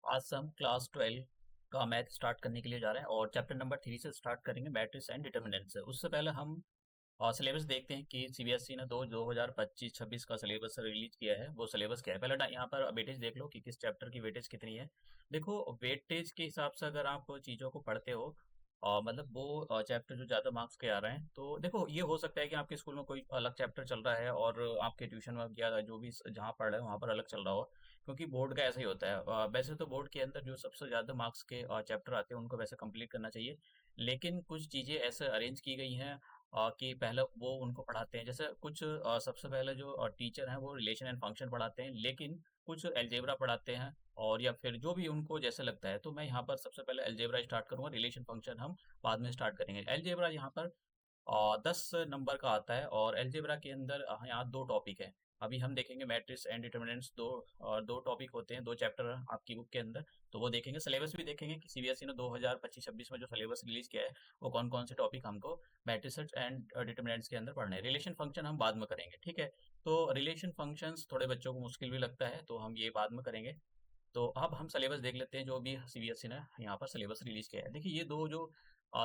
आज हम क्लास 12 का मैथ स्टार्ट करने के लिए जा रहे हैं और चैप्टर नंबर 3 से स्टार्ट करेंगे मैट्रिक्स एंड डिटर्मिनेंट से। उससे पहले हम सिलेबस देखते हैं कि सीबीएसई ने 2025-26 का सिलेबस रिलीज किया है। वो सिलेबस क्या है, पहले यहाँ पर वेटेज देख लो कि किस चैप्टर की वेटेज कितनी है। देखो, वेटेज के हिसाब से अगर आप चीज़ों को पढ़ते हो मतलब वो चैप्टर जो ज़्यादा मार्क्स के आ रहे हैं, तो देखो ये हो सकता है कि आपके स्कूल में कोई अलग चैप्टर चल रहा है और आपके ट्यूशन में या जो भी जहाँ पढ़ रहे हो वहाँ पर अलग चल रहा हो, क्योंकि बोर्ड का ऐसा ही होता है। वैसे तो बोर्ड के अंदर जो सबसे ज़्यादा मार्क्स के चैप्टर आते हैं उनको वैसे कंप्लीट करना चाहिए, लेकिन कुछ चीज़ें ऐसे अरेंज की गई हैं कि पहले वो उनको पढ़ाते हैं। जैसे कुछ सबसे पहले जो टीचर हैं वो रिलेशन एंड फंक्शन पढ़ाते हैं, लेकिन कुछ अलजेब्रा पढ़ाते हैं और या फिर जो भी उनको जैसे लगता है। तो मैं यहाँ पर सबसे पहले अलजेब्रा स्टार्ट करूंगा, रिलेशन फंक्शन हम बाद में स्टार्ट करेंगे। अलजेब्रा यहाँ पर 10 नंबर का आता है और अलजेब्रा के अंदर यहाँ दो टॉपिक है। अभी हम देखेंगे मैट्रिक्स एंड डिटर्मिनेंट्स, दो टॉपिक होते हैं, दो चैप्टर आपकी बुक के अंदर। तो वो देखेंगे, सिलेबस भी देखेंगे कि सीबीएसई ने 2025-26 में जो सिलेबस रिलीज किया है वो कौन कौन से टॉपिक हमको मैट्रिक्स एंड डिटर्मिनेंट्स के अंदर पढ़ने हैं। रिलेशन फंक्शन हम बाद में करेंगे, ठीक है। तो रिलेशन फंक्शंस थोड़े बच्चों को मुश्किल भी लगता है, तो हम ये बाद में करेंगे। तो अब हम सिलेबस देख लेते हैं जो भी सीबीएसई ने यहाँ पर सिलेबस रिलीज किया है। देखिए, ये दो जो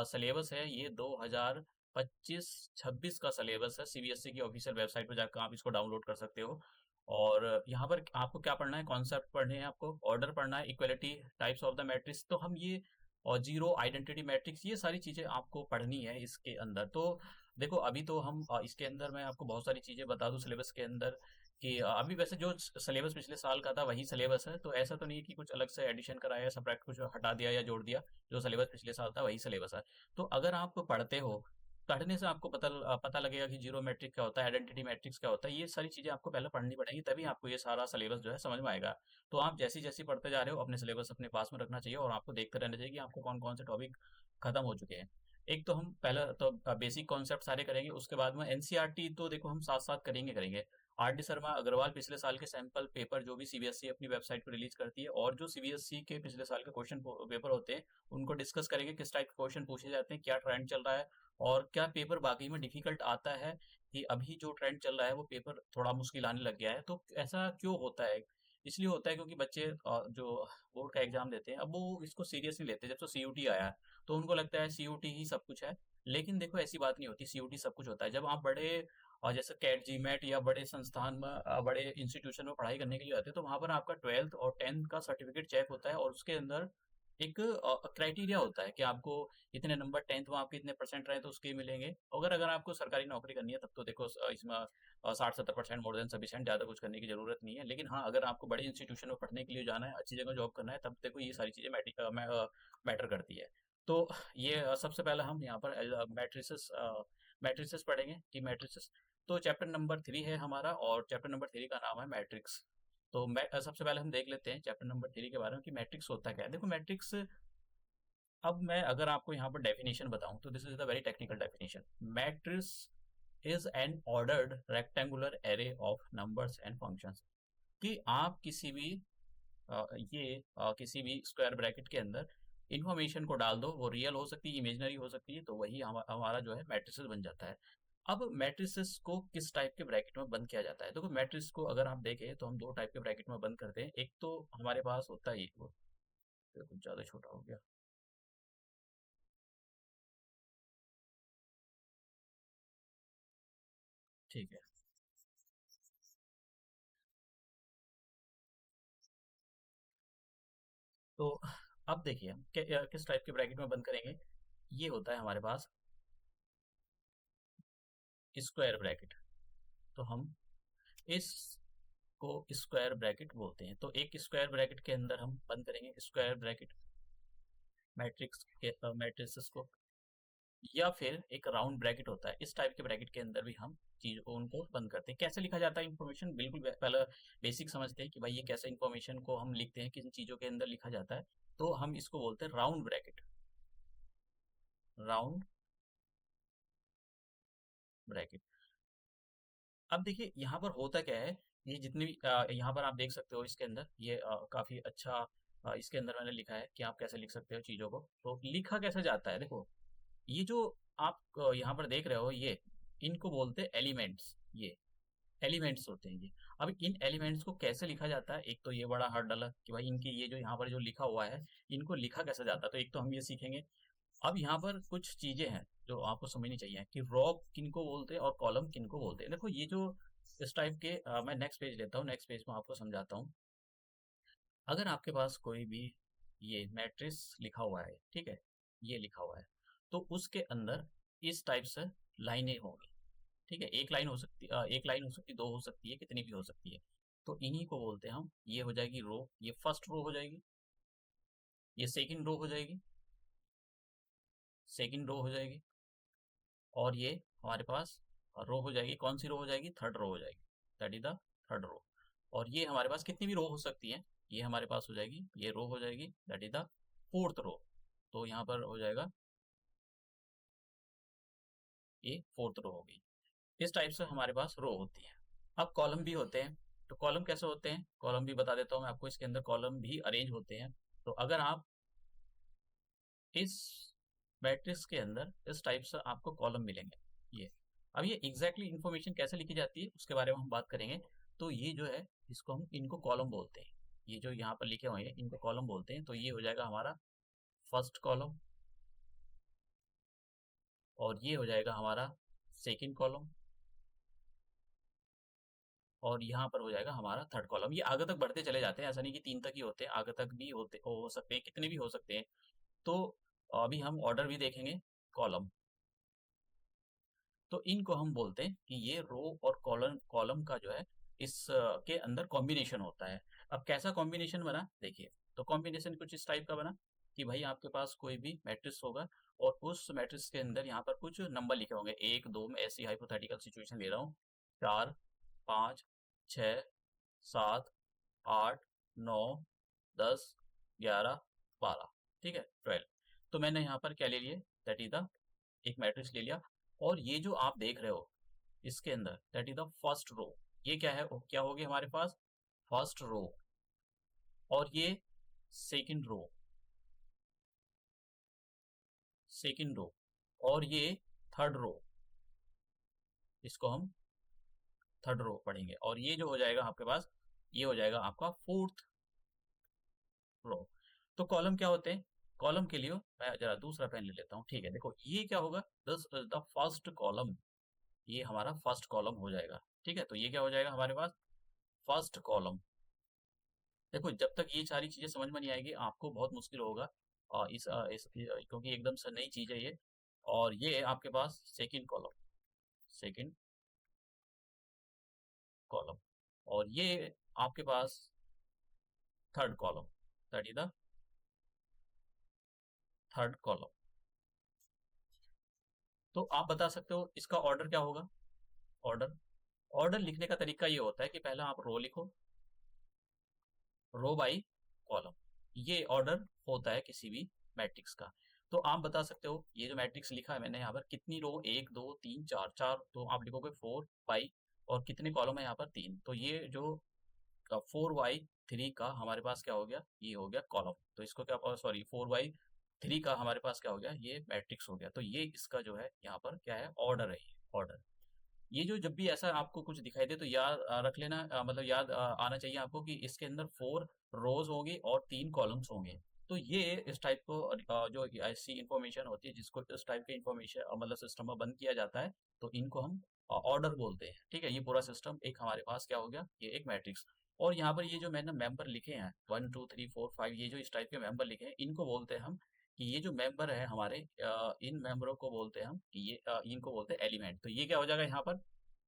सिलेबस है ये 2025-26 का सिलेबस है। सीबीएसई की ऑफिशियल वेबसाइट पर जाकर आप इसको डाउनलोड कर सकते हो। और यहाँ पर आपको क्या पढ़ना है, कॉन्सेप्ट पढ़ने हैं, आपको ऑर्डर पढ़ना है, equality, types of the matrix, तो हम ये और जीरो आइडेंटिटी मैट्रिक्स, ये सारी चीज़ें आपको पढ़नी है इसके अंदर। तो देखो, अभी तो हम इसके अंदर मैं आपको बहुत सारी चीज़ें बता दूं सिलेबस के अंदर कि अभी वैसे जो सिलेबस पिछले साल का था वही सिलेबस है, तो ऐसा तो नहीं है कि कुछ अलग से एडिशन कराया या सब्ट्रैक्ट कुछ हटा दिया या जोड़ दिया। जो सिलेबस पिछले साल था वही सिलेबस है। तो अगर आप पढ़ते हो, पढ़ने से आपको पता लगेगा कि जीरो मैट्रिक क्या होता है, आइडेंटिटी मैट्रिक्स क्या होता है। ये सारी चीज़ें आपको पहले पढ़नी पड़ेंगी, तभी आपको ये सारा सिलेबस जो है समझ में आएगा। तो आप जैसी जैसी पढ़ते जा रहे हो अपने सिलेबस अपने पास में रखना चाहिए और आपको देखते रहना चाहिए कि आपको कौन कौन से टॉपिक खत्म हो चुके हैं। एक तो हम पहले तो बेसिक कॉन्सेप्ट सारे करेंगे, उसके बाद में एनसीईआरटी तो देखो हम साथ साथ करेंगे करेंगे। आर डी शर्मा अग्रवाल पिछले साल के सैंपल पेपर जो भी सीबीएसई अपनी वेबसाइट पर रिलीज करती है, और जो सीबीएसई के पिछले साल के क्वेश्चन पेपर होते हैं उनको डिस्कस करेंगे, किस टाइप के क्वेश्चन पूछे जाते हैं, क्या ट्रेंड चल रहा है और क्या पेपर बाकी में डिफिकल्ट आता है, कि अभी जो ट्रेंड चल रहा है वो पेपर थोड़ा मुश्किल आने लग गया है। तो ऐसा क्यों होता है? इसलिए होता है क्योंकि बच्चे जो बोर्ड का एग्जाम देते हैं, अब वो इसको सीरियस नहीं लेते। जब से सीयूटी आया है तो उनको लगता है सीयूटी ही सब कुछ है, लेकिन देखो ऐसी बात नहीं होती, सीयूटी सब कुछ होता है। जब आप बड़े और जैसे कैट जीमेट या बड़े संस्थान में बड़े इंस्टीट्यूशन में पढ़ाई करने के लिए आते हैं, तो वहाँ पर आपका 12th और 10th का सर्टिफिकेट चेक होता है और उसके अंदर एक क्राइटेरिया होता है कि आपको इतने नंबर 10th में आपके इतने परसेंट रहे तो उसके मिलेंगे। अगर अगर आपको सरकारी नौकरी करनी है तब तो देखो इसमें 60-70% मोर देन सफिशिएंट, ज़्यादा कुछ करने की जरूरत नहीं है। लेकिन हाँ, अगर आपको बड़े इंस्टीट्यूशन में पढ़ने के लिए जाना है, अच्छी जगह जॉब करना है, तब देखो ये सारी चीज़ें मैटर करती है। तो ये सबसे पहले हम यहाँ पर मैट्रिसेस पढ़ेंगे कि मैट्रिसेस। तो चैप्टर नंबर 3 है हमारा और चैप्टर नंबर 3 का नाम है मैट्रिक्स। तो मैं सबसे पहले हम देख लेते हैं चैप्टर नंबर 3 के बारे में कि मैट्रिक्स होता क्या है। देखो, मैट्रिक्स, अब मैं अगर आपको यहाँ पर डेफिनेशन बताऊं तो this is the very technical definition. Matrix is an ordered rectangular array of numbers and functions. कि आप किसी भी किसी भी स्क्वायर ब्रैकेट के अंदर इंफॉर्मेशन को डाल दो, वो रियल हो सकती है, इमेजिनरी हो सकती है, तो वही हमारा जो है मैट्रिसेस बन जाता है। अब मैट्रिसेस को किस टाइप के ब्रैकेट में बंद किया जाता है? देखो, मैट्रिक्स को अगर आप देखें तो हम दो टाइप के ब्रैकेट में बंद करते हैं। एक तो हमारे पास होता है ये वो कुछ ज़्यादा छोटा हो गया, ठीक है। तो अब देखिए हम किस टाइप के ब्रैकेट में बंद करेंगे। ये होता है हमारे पास स्क्वायर ब्रैकेट, तो हम इस को स्क्वायर ब्रैकेट बोलते हैं। तो एक स्क्वायर ब्रैकेट के अंदर हम बंद करेंगे स्क्वायर ब्रैकेट मैट्रिक्स के मैट्रिसेस को, या फिर एक राउंड ब्रैकेट होता है, इस टाइप के ब्रैकेट के अंदर भी हम चीज को उनको बंद करते हैं। कैसे लिखा जाता है इन्फॉर्मेशन, बिल्कुल पहले बेसिक समझते हैं कि भाई ये कैसे इन्फॉर्मेशन को हम लिखते हैं, किन चीजों के अंदर लिखा जाता है। तो हम इसको बोलते हैं राउंड ब्रैकेट, राउंड ब्रैकेट। अब देखिए यहाँ पर होता क्या है, ये जितनी भी यहाँ पर आप देख सकते हो इसके अंदर ये काफी अच्छा इसके अंदर मैंने लिखा है कि आप कैसे लिख सकते हो चीजों को। तो लिखा कैसे जाता है, देखो ये जो आप यहाँ पर देख रहे हो, ये इनको बोलते हैं एलिमेंट्स। ये एलिमेंट्स होते हैं ये। अब इन एलिमेंट्स को कैसे लिखा जाता है, एक तो ये बड़ा हार्ड डला कि भाई इनकी ये जो यहाँ पर जो लिखा हुआ है इनको लिखा कैसे जाता है, तो एक तो हम ये सीखेंगे। अब यहाँ पर कुछ चीजें हैं जो आपको समझनी चाहिए कि रो किनको बोलते हैं और कॉलम किनको बोलते हैं। देखो ये जो इस टाइप के मैं नेक्स्ट पेज लेता हूँ, नेक्स्ट पेज में आपको समझाता हूँ। अगर आपके पास कोई भी ये मैट्रिक्स लिखा हुआ है, ठीक है, ये लिखा हुआ है, तो उसके अंदर इस टाइप से लाइनें होंगी, ठीक है। एक लाइन हो सकती है, एक लाइन हो सकती है, दो हो सकती है, कितनी भी हो सकती है। तो इन्हीं को बोलते हैं हम, ये हो जाएगी रो, ये फर्स्ट रो हो जाएगी, ये सेकंड रो हो जाएगी, सेकंड रो हो जाएगी, और ये हमारे पास रो हो जाएगी। कौन सी रो हो जाएगी? थर्ड रो हो जाएगी, that is the third row. और ये हमारे पास कितनी भी रो हो सकती है, ये हमारे पास हो जाएगी, ये रो हो जाएगी, that is the fourth row. तो यहाँ पर हो जाएगा, ये फोर्थ रो होगी। इस टाइप से हमारे पास रो होती है। अब कॉलम भी होते हैं, तो कॉलम कैसे होते हैं, कॉलम भी बता देता हूँ मैं आपको। इसके अंदर कॉलम भी अरेंज होते हैं। तो अगर आप इस मैट्रिक्स के अंदर इस टाइप से आपको कॉलम मिलेंगे, ये अब ये एग्जैक्टली इंफॉर्मेशन कैसे लिखी जाती है उसके बारे में हम बात करेंगे। तो ये जो है इसको हम, इनको कॉलम बोलते हैं। ये जो यहाँ पर लिखे हुए हैं इनको कॉलम बोलते हैं। तो ये हो जाएगा हमारा फर्स्ट कॉलम, और ये हो जाएगा हमारा सेकंड कॉलम, और यहाँ पर हो जाएगा हमारा थर्ड कॉलम। ये आगे तक बढ़ते चले जाते हैं, ऐसा नहीं कि तीन तक ही होते हैं, आगे तक भी होते हो सकते हैं, कितने भी हो सकते हैं। तो अभी हम ऑर्डर भी देखेंगे, कॉलम। तो इनको हम बोलते हैं कि ये रो और कॉलम, कॉलम का जो है इस के अंदर कॉम्बिनेशन होता है। अब कैसा कॉम्बिनेशन बना देखिए, तो कॉम्बिनेशन कुछ इस टाइप का बना कि भाई आपके पास कोई भी मैट्रिक्स होगा, और उस मैट्रिक्स के अंदर यहाँ पर कुछ नंबर लिखे होंगे, एक दो, में ऐसी हाइपोथेटिकल सिचुएशन ले रहा हूँ, 4, 5, 6, 7, 8, 9, 10, 11, 12, ठीक है, 12। तो मैंने यहाँ पर क्या ले लिया, दैट इज द एक मैट्रिक्स ले लिया। और ये जो आप देख रहे हो इसके अंदर, that is the first row. ये क्या है, क्या होगी हमारे पास, फर्स्ट रो। और ये सेकंड रो, सेकंड रो, और ये थर्ड रो, इसको हम थर्ड रो पढ़ेंगे। और ये जो हो जाएगा आपके पास, ये हो जाएगा आपका फोर्थ रो। तो कॉलम क्या होते हैं, कॉलम के लिए मैं जरा दूसरा पेन ले लेता हूँ, ठीक है। देखो ये क्या होगा, this is the first column, ये हमारा फर्स्ट कॉलम हो जाएगा, ठीक है। तो ये क्या हो जाएगा हमारे पास, फर्स्ट कॉलम। देखो जब तक ये सारी चीजें समझ में नहीं आएगी आपको बहुत मुश्किल होगा, क्योंकि एकदम से नई चीज है ये। और ये आपके पास सेकंड कॉलम, सेकंड कॉलम, और ये आपके पास third column, that is the third column. तो आप बता सकते हो इसका ऑर्डर क्या होगा, ऑर्डर, ऑर्डर लिखने का तरीका ये होता है कि पहला आप रो लिखो, रो बाई कॉलम, ये ऑर्डर होता है किसी भी मैट्रिक्स का। तो आप बता सकते हो ये जो मैट्रिक्स लिखा है मैंने यहाँ पर, कितनी रो, एक दो तीन चार, चार, तो आप लिखोगे 4 बाई, और कितने कॉलम है यहाँ पर, 3। तो ये जो 4 बाई 3 का हमारे पास क्या हो गया, ये हो गया कॉलम। तो इसको क्या, सॉरी, 4 बाई 3 का हमारे पास क्या हो गया, ये मैट्रिक्स हो गया। तो ये इसका जो है यहाँ पर क्या है, ऑर्डर है, ये ऑर्डर। ये जो जब भी ऐसा आपको कुछ दिखाई दे तो याद रख लेना, मतलब याद आना चाहिए आपको कि इसके अंदर 4 रोज होंगी और 3 कॉलम्स होंगे। तो ये इस टाइप को जो ऐसी इंफॉर्मेशन होती है जिसको इस टाइप के इंफॉर्मेशन मतलब सिस्टम में बंद किया जाता है, तो इनको हम ऑर्डर बोलते हैं, ठीक है। ये पूरा सिस्टम एक हमारे पास क्या हो गया, ये एक मैट्रिक्स। और यहाँ पर ये जो मैंने मेंबर लिखे हैं 1 2 3 4 5, ये जो इस टाइप के मेंबर लिखे हैं इनको बोलते हैं हम, कि ये जो मेंबर है हमारे, इन मेंबरों को बोलते हैं हम कि ये इनको बोलते हैं एलिमेंट। तो ये क्या हो जाएगा यहाँ पर,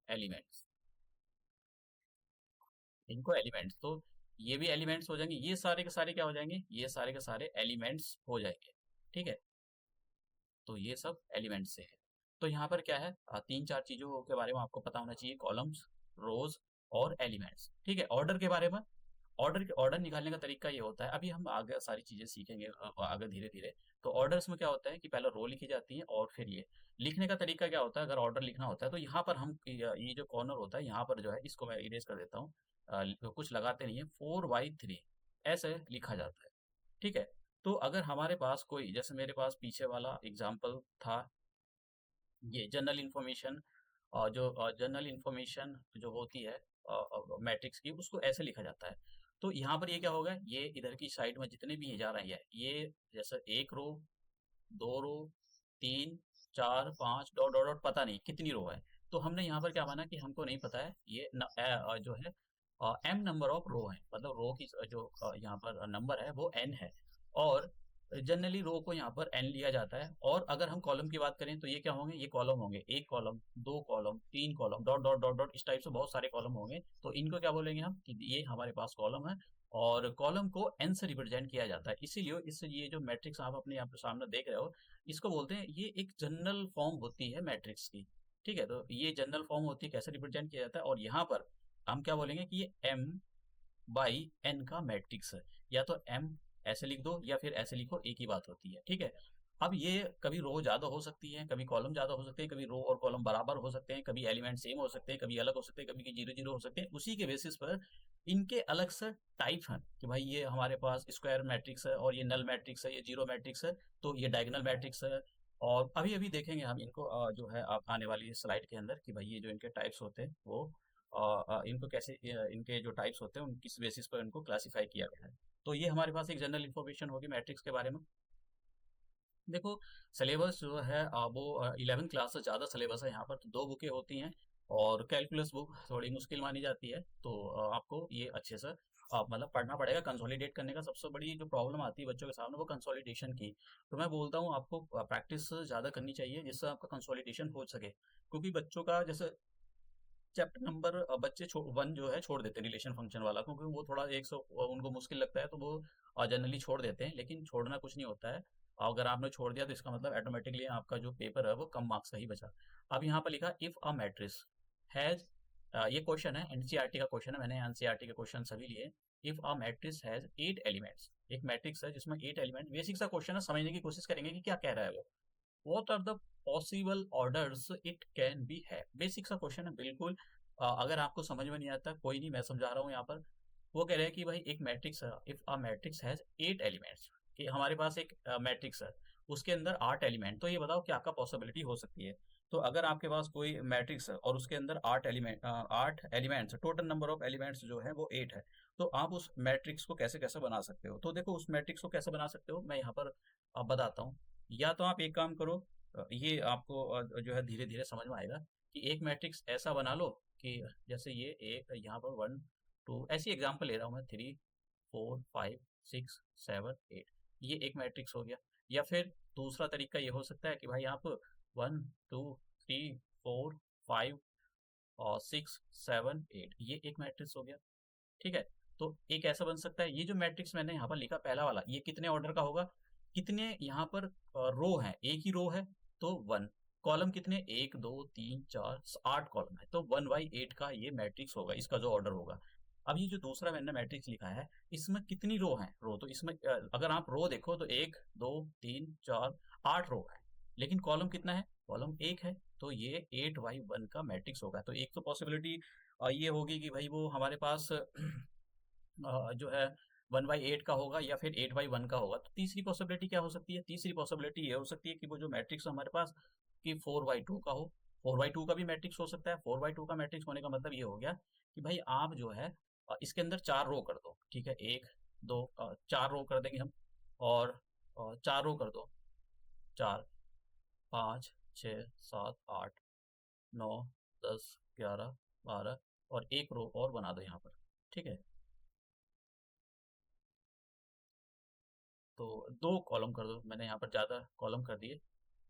एलिमेंट्स, इनको एलिमेंट्स। तो ये भी एलिमेंट्स हो जाएंगे, ये सारे के सारे क्या हो जाएंगे, ये सारे के सारे एलिमेंट्स हो जाएंगे, ठीक है। तो ये सब एलिमेंट्स से है। तो यहाँ पर क्या है, तीन चार चीजों के बारे में आपको पता होना चाहिए, कॉलम्स, रोज और एलिमेंट्स, ठीक है। ऑर्डर के बारे में, ऑर्डर निकालने का तरीका ये होता है, अभी हम आगे सारी चीजें सीखेंगे आगे धीरे धीरे। तो ऑर्डर्स में क्या होता है कि पहले रो लिखी जाती है, और फिर ये लिखने का तरीका क्या होता है, अगर ऑर्डर लिखना होता है तो यहाँ पर हम ये जो कॉर्नर होता है यहाँ पर जो है इसको मैं इरेज कर देता हूँ, कुछ लगाते नहीं है, 4 बाई 3 ऐसे लिखा जाता है, ठीक है। तो अगर हमारे पास कोई, जैसे मेरे पास पीछे वाला एग्जाम्पल था, ये जनरल इंफॉर्मेशन जो जनरल इंफॉर्मेशन जो होती है मैट्रिक्स की, उसको ऐसे लिखा जाता है। तो यहाँ पर ये क्या होगा, ये इधर की साइड में जितने भी ये जा रहे हैं, ये जैसे एक रो, दो रो, तीन, चार, पाँच, डॉट डॉट डॉट, पता नहीं कितनी रो है। तो हमने यहाँ पर क्या माना कि हमको नहीं पता है, ये जो है m नंबर ऑफ रो है, मतलब रो की जो यहाँ पर नंबर है वो n है। और जनरली रो को यहाँ पर n लिया जाता है। और अगर हम कॉलम की बात करें तो ये क्या होंगे, ये कॉलम होंगे, एक कॉलम, दो कॉलम, तीन column, dot dot dot dot, इस टाइप से बहुत सारे कॉलम होंगे। तो इनको क्या बोलेंगे हम कि ये हमारे पास कॉलम है, और कॉलम को n से रिप्रेजेंट किया जाता है। इसीलिए ये जो मैट्रिक्स आप अपने यहाँ पर सामने देख रहे हो, इसको बोलते हैं, ये एक जनरल फॉर्म होती है मैट्रिक्स की। ठीक है, तो ये जनरल फॉर्म होती है, कैसे रिप्रेजेंट किया जाता है। और यहाँ पर हम क्या बोलेंगे कि ये m बाई n का मैट्रिक्स है। या तो m ऐसे लिख दो या फिर ऐसे लिखो, एक ही बात होती है। ठीक है, अब ये कभी रो ज्यादा हो सकती है, कभी कॉलम ज्यादा हो सकते हैं, कभी रो और कॉलम बराबर हो सकते हैं, कभी एलिमेंट सेम हो सकते हैं, कभी अलग हो सकते हैं, कभी जीरो जीरो हो सकते हैं। उसी के बेसिस पर इनके अलग से टाइप हैं कि भाई ये हमारे पास स्क्वायर मैट्रिक्स है, और ये नल मैट्रिक्स है, ये जीरो मैट्रिक्स है, तो ये डायगोनल मैट्रिक्स है। और अभी अभी देखेंगे हम इनको जो है आप आने वाली स्लाइड के अंदर, कि भाई ये जो इनके टाइप्स होते हैं वो इनको कैसे इनके जो टाइप्स होते हैं उन किस बेसिस पर इनको क्लासिफाई किया गया है। तो ये हमारे पास एक जनरल इन्फॉर्मेशन होगी मैट्रिक्स के बारे में। देखो, सिलेबस जो है वो 11th क्लास से ज़्यादा सिलेबस है यहाँ पर। तो दो बुकें होती हैं, और कैलकुलस बुक थोड़ी मुश्किल मानी जाती है। तो आपको ये अच्छे से मतलब पढ़ना पड़ेगा। कंसोलिडेट करने का सबसे बड़ी जो प्रॉब्लम आती है बच्चों के सामने, वो कंसोलिडेशन की। तो मैं बोलता हूँ आपको प्रैक्टिस ज़्यादा करनी चाहिए, जिससे आपका कंसोलिडेशन हो सके। क्योंकि बच्चों का जैसे चैप्टर नंबर बच्चे 1 जो है छोड़ देते हैं, रिलेशन फंक्शन वाला, क्योंकि वो थोड़ा 100 उनको मुश्किल लगता है, तो वो जनरली छोड़ देते हैं। लेकिन छोड़ना कुछ नहीं होता है, अगर आपने छोड़ दिया तो इसका मतलब ऑटोमेटिकली आपका जो पेपर है वो कम मार्क्स का ही बचा। अब यहाँ पर लिखा इफ अ मैट्रिक्स हैज, ये क्वेश्चन है, एनसीईआरटी का क्वेश्चन है, मैंने एनसीईआरटी के क्वेश्चन सभी लिए। If a matrix has 8 elements, एक मैट्रिक्स है जिसमें 8 एलिमेंट, बेसिक सा क्वेश्चन है, समझने की कोशिश करेंगे कि क्या कह रहा है वो। What are the possible orders it can be है, बेसिक सा क्वेश्चन है बिल्कुल। अगर आपको समझ में नहीं आता कोई नहीं, मैं समझा रहा हूँ यहाँ पर। वो कह रहे हैं कि भाई एक मैट्रिक्स है, if a matrix has 8 elements, कि हमारे पास एक मैट्रिक्स है, उसके अंदर 8 एलिमेंट, तो ये बताओ क्या क्या पॉसिबिलिटी हो सकती है। तो अगर आपके पास कोई मैट्रिक्स है और उसके अंदर 8 elements, total number of elements जो है वो 8 है, तो आप उस मैट्रिक्स को कैसे कैसे बना सकते हो। तो देखो, उस मैट्रिक्स को कैसे बना सकते हो मैं यहाँ पर बताता हूँ। या तो आप एक काम करो, ये आपको जो है धीरे धीरे समझ में आएगा, कि एक मैट्रिक्स ऐसा बना लो कि जैसे ये एक यहाँ पर 1 2, ऐसी एग्जांपल ले रहा हूँ मैं, 3 4 5 6 7 8, ये एक मैट्रिक्स हो गया। या फिर दूसरा तरीका ये हो सकता है कि भाई आप 1 2 3 4 5 और 6 7 8, ये एक मैट्रिक्स हो गया। ठीक है, तो एक ऐसा बन सकता है। ये जो मैट्रिक्स मैंने यहाँ पर लिखा पहला वाला, ये कितने ऑर्डर का होगा, कितने यहाँ पर रो है, एक ही रो है तो 1, कॉलम कितने, 1 2 3 4 8 कॉलम है, तो 1/8 का ये मैट्रिक्स होगा, इसका जो ऑर्डर होगा। अब ये जो दूसरा मैंने मैट्रिक्स लिखा है, इसमें कितनी रो है, रो तो इसमें अगर आप रो देखो तो 1 2 3 4 8 रो है, लेकिन कॉलम कितना है, कॉलम एक है, तो ये 8/1 का मैट्रिक्स होगा। तो एक तो पॉसिबिलिटी ये होगी कि भाई वो हमारे पास जो है 1/8 का होगा, या फिर 8/1 का होगा। तो तीसरी पॉसिबिलिटी क्या हो सकती है, तीसरी पॉसिबिलिटी ये हो सकती है कि वो जो मैट्रिक्स हमारे पास कि 4/2 का हो। 4/2 का भी मैट्रिक्स हो सकता है। 4/2 का मैट्रिक्स होने का मतलब ये हो गया कि भाई आप जो है इसके अंदर 4 रो कर दो। ठीक है, 1 2 4 रो कर देंगे हम, और 4 रो कर दो, 4 5 6 7 8 9 10 11 12, और एक रो और बना दो यहाँ पर। ठीक है, तो 2 कॉलम कर दो, मैंने यहाँ पर ज़्यादा कॉलम कर दिए।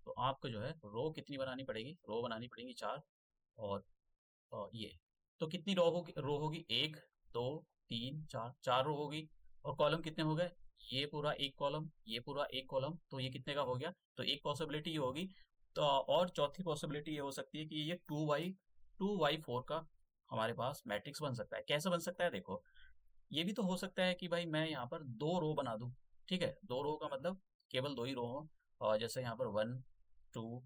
तो आपको जो है रो कितनी बनानी पड़ेगी, रो बनानी पड़ेगी 4, और ये तो कितनी रो होगी, 1 2 3 4, 4 रो होगी। और कॉलम कितने हो गए, ये पूरा एक कॉलम, ये पूरा एक कॉलम, तो ये कितने का हो गया। तो एक पॉसिबिलिटी ये होगी। तो और चौथी पॉसिबिलिटी ये हो सकती है कि ये 2/4 का हमारे पास मैट्रिक्स बन सकता है। कैसे बन सकता है, देखो, ये भी तो हो सकता है कि भाई मैं यहाँ पर 2 रो बना दूं। ठीक है, 2 रो का मतलब केवल 2 ही रो हो, और जैसे यहाँ पर 1 2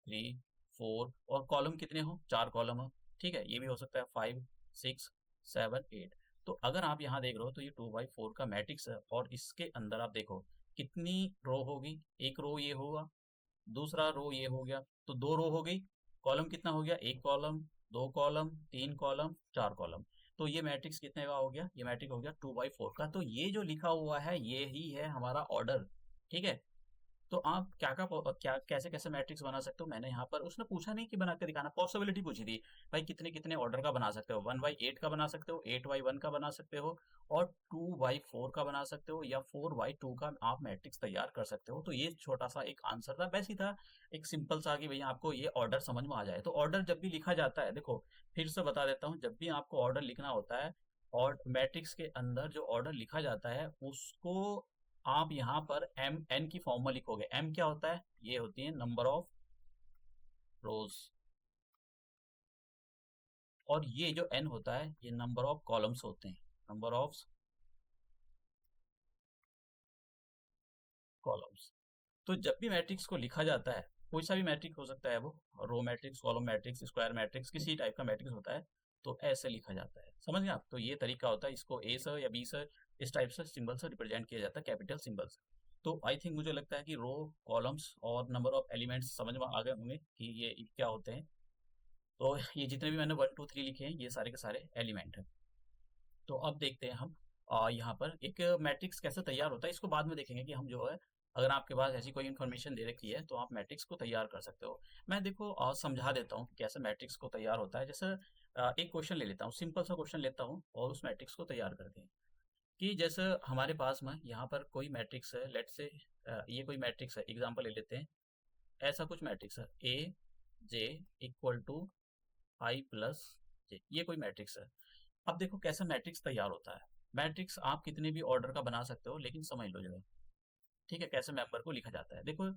3 4, और कॉलम कितने हो, 4 कॉलम हो। ठीक है, ये भी हो सकता है 5 6 7 8। तो अगर आप यहाँ देख रहे हो तो ये 2/4 का मैट्रिक्स है, और इसके अंदर आप देखो कितनी रो होगी, एक रो ये होगा, दूसरा रो ये हो गया, तो 2 रो हो गई। कॉलम कितना हो गया, 1 कॉलम, 2 कॉलम, 3 कॉलम, 4 कॉलम। तो ये मैट्रिक्स कितने का हो गया, ये मैट्रिक्स हो गया 2/4 का। तो ये जो लिखा हुआ है ये ही है हमारा ऑर्डर, ठीक है। तो आप क्या कैसे कैसे मैट्रिक्स बना सकते हो, मैंने यहाँ पर उसने पूछा नहीं कि बना के दिखाना, पॉसिबिलिटी पूछी थी भाई कितने कितने ऑर्डर का बना सकते हो, 1/8 का बना सकते हो, 8/1 का बना सकते हो, और 2/4 का बना सकते हो, या 4/2 का आप मैट्रिक्स तैयार कर सकते हो। तो ये छोटा सा एक आंसर था, वैसे ही था एक सिंपल सा कि भैया आपको ये ऑर्डर समझ में आ जाए। तो ऑर्डर जब भी लिखा जाता है, देखो फिर से बता देता हूँ, जब भी आपको ऑर्डर लिखना होता है और मैट्रिक्स के अंदर जो ऑर्डर लिखा जाता है उसको आप यहाँ पर एम एन की फॉर्म में लिखोगे। एम क्या होता है, ये होती है नंबर ऑफ रोज, और ये जो एन होता है ये नंबर ऑफ कॉलम्स होते हैं, नंबर ऑफ कॉलम्स। तो जब भी मैट्रिक्स को लिखा जाता है, कोई सा भी मैट्रिक्स हो सकता है, वो row matrix, column matrix, square matrix, किसी टाइप का मैट्रिक्स होता है, तो ऐसे लिखा जाता है, समझ गए आप। तो ये तरीका होता है, इसको ए से या बी से इस टाइप से सिंबल से रिप्रेजेंट किया जाता है, कैपिटल सिंबल से। तो आई थिंक मुझे लगता है कि रो, कॉलम्स और नंबर ऑफ एलिमेंट्स समझ में आ गए होंगे कि ये क्या होते हैं। तो ये जितने भी मैंने 1 2 3 लिखे हैं ये सारे के सारे एलिमेंट हैं। तो अब देखते हैं हम यहाँ पर एक मैट्रिक्स कैसे तैयार होता है, इसको बाद में देखेंगे कि हम जो है, अगर आपके पास ऐसी कोई इन्फॉर्मेशन दे रखी है तो आप मैट्रिक्स को तैयार कर सकते हो। मैं देखो समझा देता हूँ कि कैसे मैट्रिक्स को तैयार होता है। जैसे एक क्वेश्चन ले लेता हूँ, सिंपल सा क्वेश्चन लेता हूँ और उस मैट्रिक्स को तैयार करते हैं। कि जैसे हमारे पास में यहाँ पर कोई मैट्रिक्स है, लेट से ये कोई मैट्रिक्स है, एग्जाम्पल ले लेते हैं। ऐसा कुछ मैट्रिक्स है, ए J equal to I plus जे, ये कोई मैट्रिक्स है। अब देखो कैसे मैट्रिक्स तैयार होता है। मैट्रिक्स आप कितने भी ऑर्डर का बना सकते हो, लेकिन समझ लो जरा, ठीक है, कैसे मेंबर को लिखा जाता है। देखो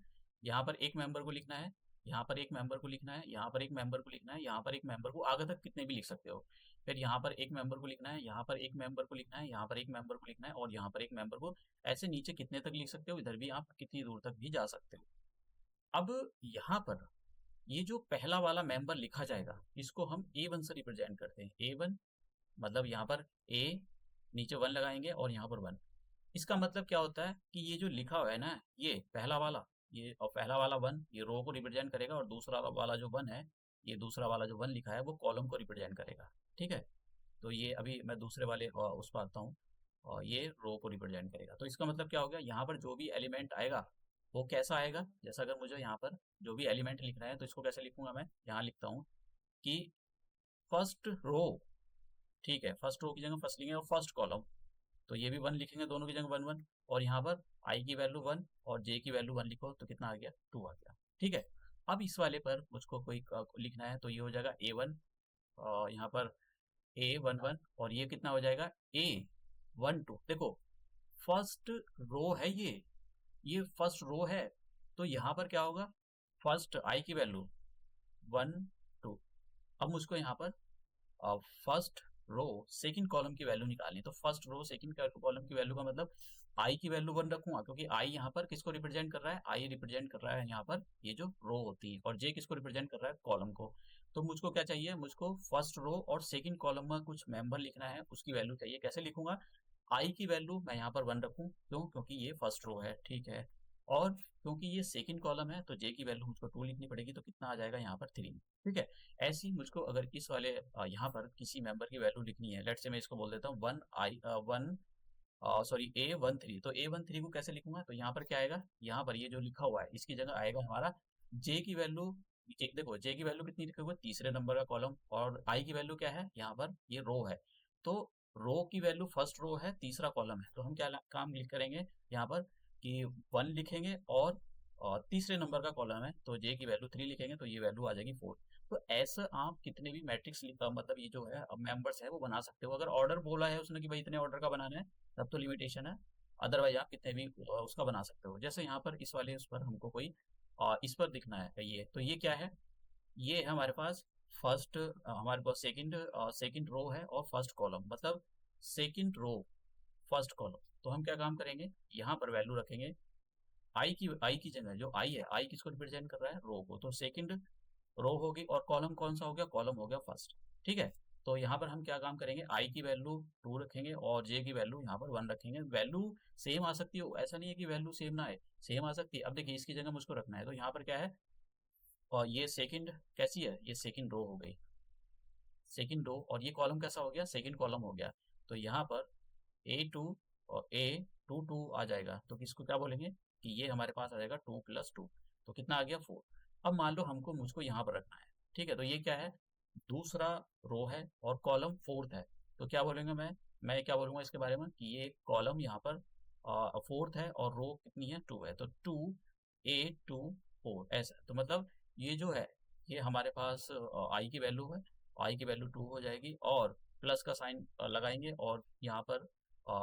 यहाँ पर एक मेंबर को लिखना है, यहाँ पर एक मेंबर को लिखना है, यहाँ पर एक मेंबर को लिखना है, यहाँ पर एक मेंबर को, आगे तक कितने भी लिख सकते हो। फिर यहाँ पर एक मेंबर को लिखना है, यहाँ पर एक मेंबर को लिखना है, यहाँ पर एक मेंबर को लिखना है, और यहाँ पर एक मेंबर को, ऐसे नीचे कितने तक लिख सकते हो, इधर भी आप कितनी दूर तक भी जा सकते हो। अब यहाँ पर ये जो पहला वाला मेंबर लिखा जाएगा इसको हम A1 से रिप्रेजेंट करते हैं। A1 मतलब यहाँ पर ए, नीचे 1 लगाएंगे और यहाँ पर 1। इसका मतलब क्या होता है कि ये जो लिखा हुआ है ना, ये पहला वाला, ये और पहला वाला 1 ये रो को रिप्रेजेंट करेगा, और दूसरा वाला जो 1 है, ये दूसरा वाला जो 1 लिखा है वो कॉलम को रिप्रेजेंट करेगा, ठीक है। तो ये अभी मैं दूसरे वाले उस पर आता हूँ, और ये रो को रिप्रेजेंट करेगा। तो इसका मतलब क्या हो गया, यहाँ पर जो भी एलिमेंट आएगा वो कैसा आएगा, जैसा अगर मुझे यहाँ पर जो भी एलिमेंट लिखना है तो इसको कैसे लिखूंगा, मैं यहाँ लिखता हूँ कि फर्स्ट रो, ठीक है, फर्स्ट रो की जगह फर्स्ट लिखेंगे, और फर्स्ट कॉलम, तो ये भी 1 लिखेंगे, दोनों की जगह 1 1, और यहाँ पर आई की वैल्यू 1 और जे की वैल्यू 1 लिखो तो कितना आ गया, 2 आ गया, ठीक है। अब इस वाले पर मुझको कोई लिखना है तो ये हो जाएगा A1, और यहाँ पर A11, और ये कितना हो जाएगा A12। देखो फर्स्ट रो है ये फर्स्ट रो है, तो यहाँ पर क्या होगा, फर्स्ट आई की वैल्यू 1 2। अब मुझको यहाँ पर फर्स्ट रो सेकंड कॉलम की वैल्यू निकालनी है, तो फर्स्ट रो सेकंड कॉलम की वैल्यू का मतलब आई की वैल्यू 1 रखूंगा, क्योंकि आई यहाँ पर किसको रिप्रेजेंट कर रहा है, आई रिप्रेजेंट कर रहा है यहाँ पर ये जो रो होती है, और जे किसको रिप्रेजेंट कर रहा है, कॉलम को। तो मुझको क्या चाहिए, मुझको फर्स्ट रो और सेकंड कॉलम में कुछ मेंबर लिखना है, उसकी वैल्यू चाहिए। कैसे लिखूंगा, आई की वैल्यू मैं यहाँ पर 1 रखूँ, क्यों, क्योंकि ये फर्स्ट रो है, ठीक है, और क्योंकि ये सेकंड कॉलम है तो जे की वैल्यू मुझको 2 लिखनी पड़ेगी, तो कितना आ जाएगा यहाँ पर 3, ठीक है। ऐसे ही मुझको अगर इस वाले यहाँ पर किसी मेंबर की वैल्यू लिखनी है, लेट से मैं इसको बोल देता हूँ 1 A13, तो A13 को कैसे लिखूंगा, तो यहाँ पर क्या आएगा, यहाँ पर ये जो लिखा हुआ है इसकी जगह आएगा हमारा जे की वैल्यू। देखो जे की वैल्यू कितनी लिखी हुई है, तीसरे नंबर का कॉलम, और आई की वैल्यू क्या है, यहाँ पर ये रो है, तो रो की वैल्यू फर्स्ट रो है, तीसरा कॉलम है, तो हम क्या काम लिख करेंगे यहाँ पर कि 1 लिखेंगे, और तीसरे नंबर का कॉलम है तो जे की वैल्यू 3 लिखेंगे, तो ये वैल्यू आ जाएगी 4। तो ऐसा आप कितने भी मैट्रिक्स मतलब ये जो है मेंबर्स है वो बना सकते हो। अगर ऑर्डर बोला है उसने कि भाई इतने ऑर्डर का बनाना है तब तो लिमिटेशन है, अदरवाइज आप कितने भी उसका बना सकते हो। जैसे यहाँ पर इस वाले उस पर हमको कोई इस पर दिखना है, ये तो ये क्या है, ये है हमारे पास फर्स्ट, हमारे पास सेकंड रो है और फर्स्ट कॉलम, मतलब सेकंड रो फर्स्ट कॉलम। तो हम क्या काम करेंगे, यहाँ पर वैल्यू रखेंगे आई की जगह, जो आई है, आई किसको रिप्रेजेंट कर रहा है, रो को, तो सेकंड रो होगी, और कॉलम कौन सा हो गया, कॉलम हो गया फर्स्ट, ठीक है। तो यहाँ पर हम क्या काम करेंगे, आई की वैल्यू 2 रखेंगे और जे की वैल्यू यहाँ पर 1 रखेंगे। वैल्यू सेम आ सकती है, ऐसा नहीं है कि वैल्यू सेम ना आए, सेम आ सकती है। अब देखिए इसकी जगह मुझको रखना है, तो यहाँ पर क्या है, और ये सेकंड कैसी है, ये सेकंड रो हो गई, सेकंड रो, और ये कॉलम कैसा हो गया, सेकंड कॉलम हो गया। तो यहाँ पर A2 और A22 आ जाएगा, तो किसको क्या बोलेंगे कि ये हमारे पास आ जाएगा 2 + 2, तो कितना आ गया 4। अब मान लो मुझको यहाँ पर रखना है, ठीक है, तो ये क्या है, दूसरा रो है और कॉलम फोर्थ है, तो क्या बोलेंगे, मैं क्या बोलूँगा इसके बारे में कि ये कॉलम यहाँ पर फोर्थ है और रो कितनी है, 2 है, तो 2 A 2 4 ऐसा, तो मतलब ये जो है ये हमारे पास आई की वैल्यू है, आई की वैल्यू 2 हो जाएगी, और प्लस का साइन लगाएंगे, और यहाँ पर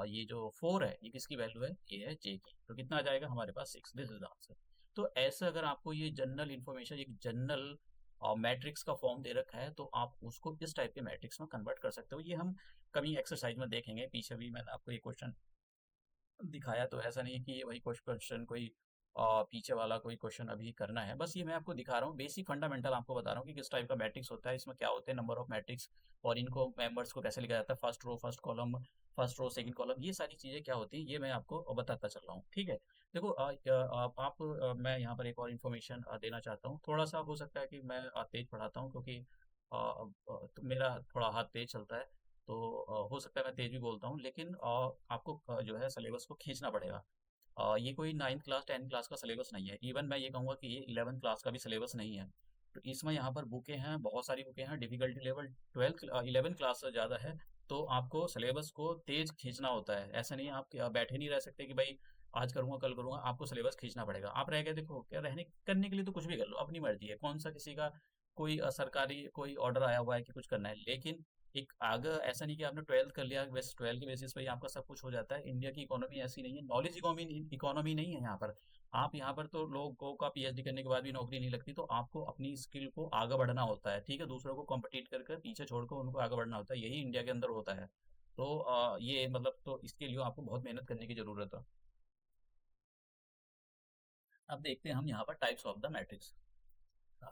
ये जो 4 है ये किसकी वैल्यू है, ये है जे की, तो कितना आ जाएगा हमारे पास 6, दिस इज द आंसर। तो ऐसा अगर आपको ये जनरल इन्फॉर्मेशन, एक जनरल मैट्रिक्स का फॉर्म दे रखा है, तो आप उसको इस टाइप के मैट्रिक्स में कन्वर्ट कर सकते हो। ये हम कभी एक्सरसाइज में देखेंगे, पीछे भी मैंने आपको ये क्वेश्चन दिखाया, तो ऐसा नहीं है कि ये वही क्वेश्चन कोई पीछे वाला कोई क्वेश्चन अभी करना है, बस ये मैं आपको दिखा रहा हूँ, बेसिक फंडामेंटल आपको बता रहा हूँ कि किस टाइप का मैट्रिक्स होता है, इसमें क्या होते हैं नंबर ऑफ मैट्रिक्स, और इनको मेंबर्स को कैसे लिखा जाता है, first row first column, first row second column, ये सारी चीज़ें क्या होती हैं ये मैं आपको बताता चल रहा हूँ, ठीक है। देखो मैं यहाँ पर एक और इन्फॉर्मेशन देना चाहता हूँ, थोड़ा सा हो सकता है कि मैं तेज पढ़ाता हूँ, क्योंकि तो मेरा थोड़ा हाथ तेज चलता है, तो हो सकता है मैं तेज भी बोलता हूँ, लेकिन आपको जो है सिलेबस को खींचना पड़ेगा। ये कोई 9th क्लास 10th क्लास का सिलेबस नहीं है, इवन मैं ये कहूँगा कि ये 11th क्लास का भी सिलेबस नहीं है। तो इसमें यहाँ पर बुकें हैं, बहुत सारी बुकें हैं, डिफिकल्टी लेवल 11th क्लास से ज़्यादा है, तो आपको सिलेबस को तेज खींचना होता है, ऐसा नहीं है आप बैठे नहीं रह सकते कि भाई आज करूँगा कल करूँगा, आपको सिलेबस खींचना पड़ेगा। आप रह गए, देखो क्या रहने करने के लिए तो कुछ भी कर लो, अपनी मर्जी है, कौन सा किसी का कोई सरकारी कोई ऑर्डर आया हुआ है कि कुछ करना है, लेकिन एक आगे ऐसा नहीं कि आपने 12th कर लिया, बस 12th के बेसिस पे ही आपका सब कुछ हो जाता है। इंडिया की इकोनॉमी ऐसी नहीं है, नॉलेज इकोनॉमी इकोनॉमी नहीं है यहाँ पर। आप यहाँ पर तो लोगों का पीएचडी करने के बाद भी नौकरी नहीं लगती, तो आपको अपनी स्किल को आगे बढ़ना होता है, ठीक है, दूसरों को कॉम्पिटिट करके पीछे छोड़कर उनको आगे बढ़ना होता है, यही इंडिया के अंदर होता है। तो ये मतलब तो इसके लिए आपको बहुत मेहनत करने की जरूरत है। अब देखते हैं हम यहाँ पर टाइप्स ऑफ द मैट्रिक्स।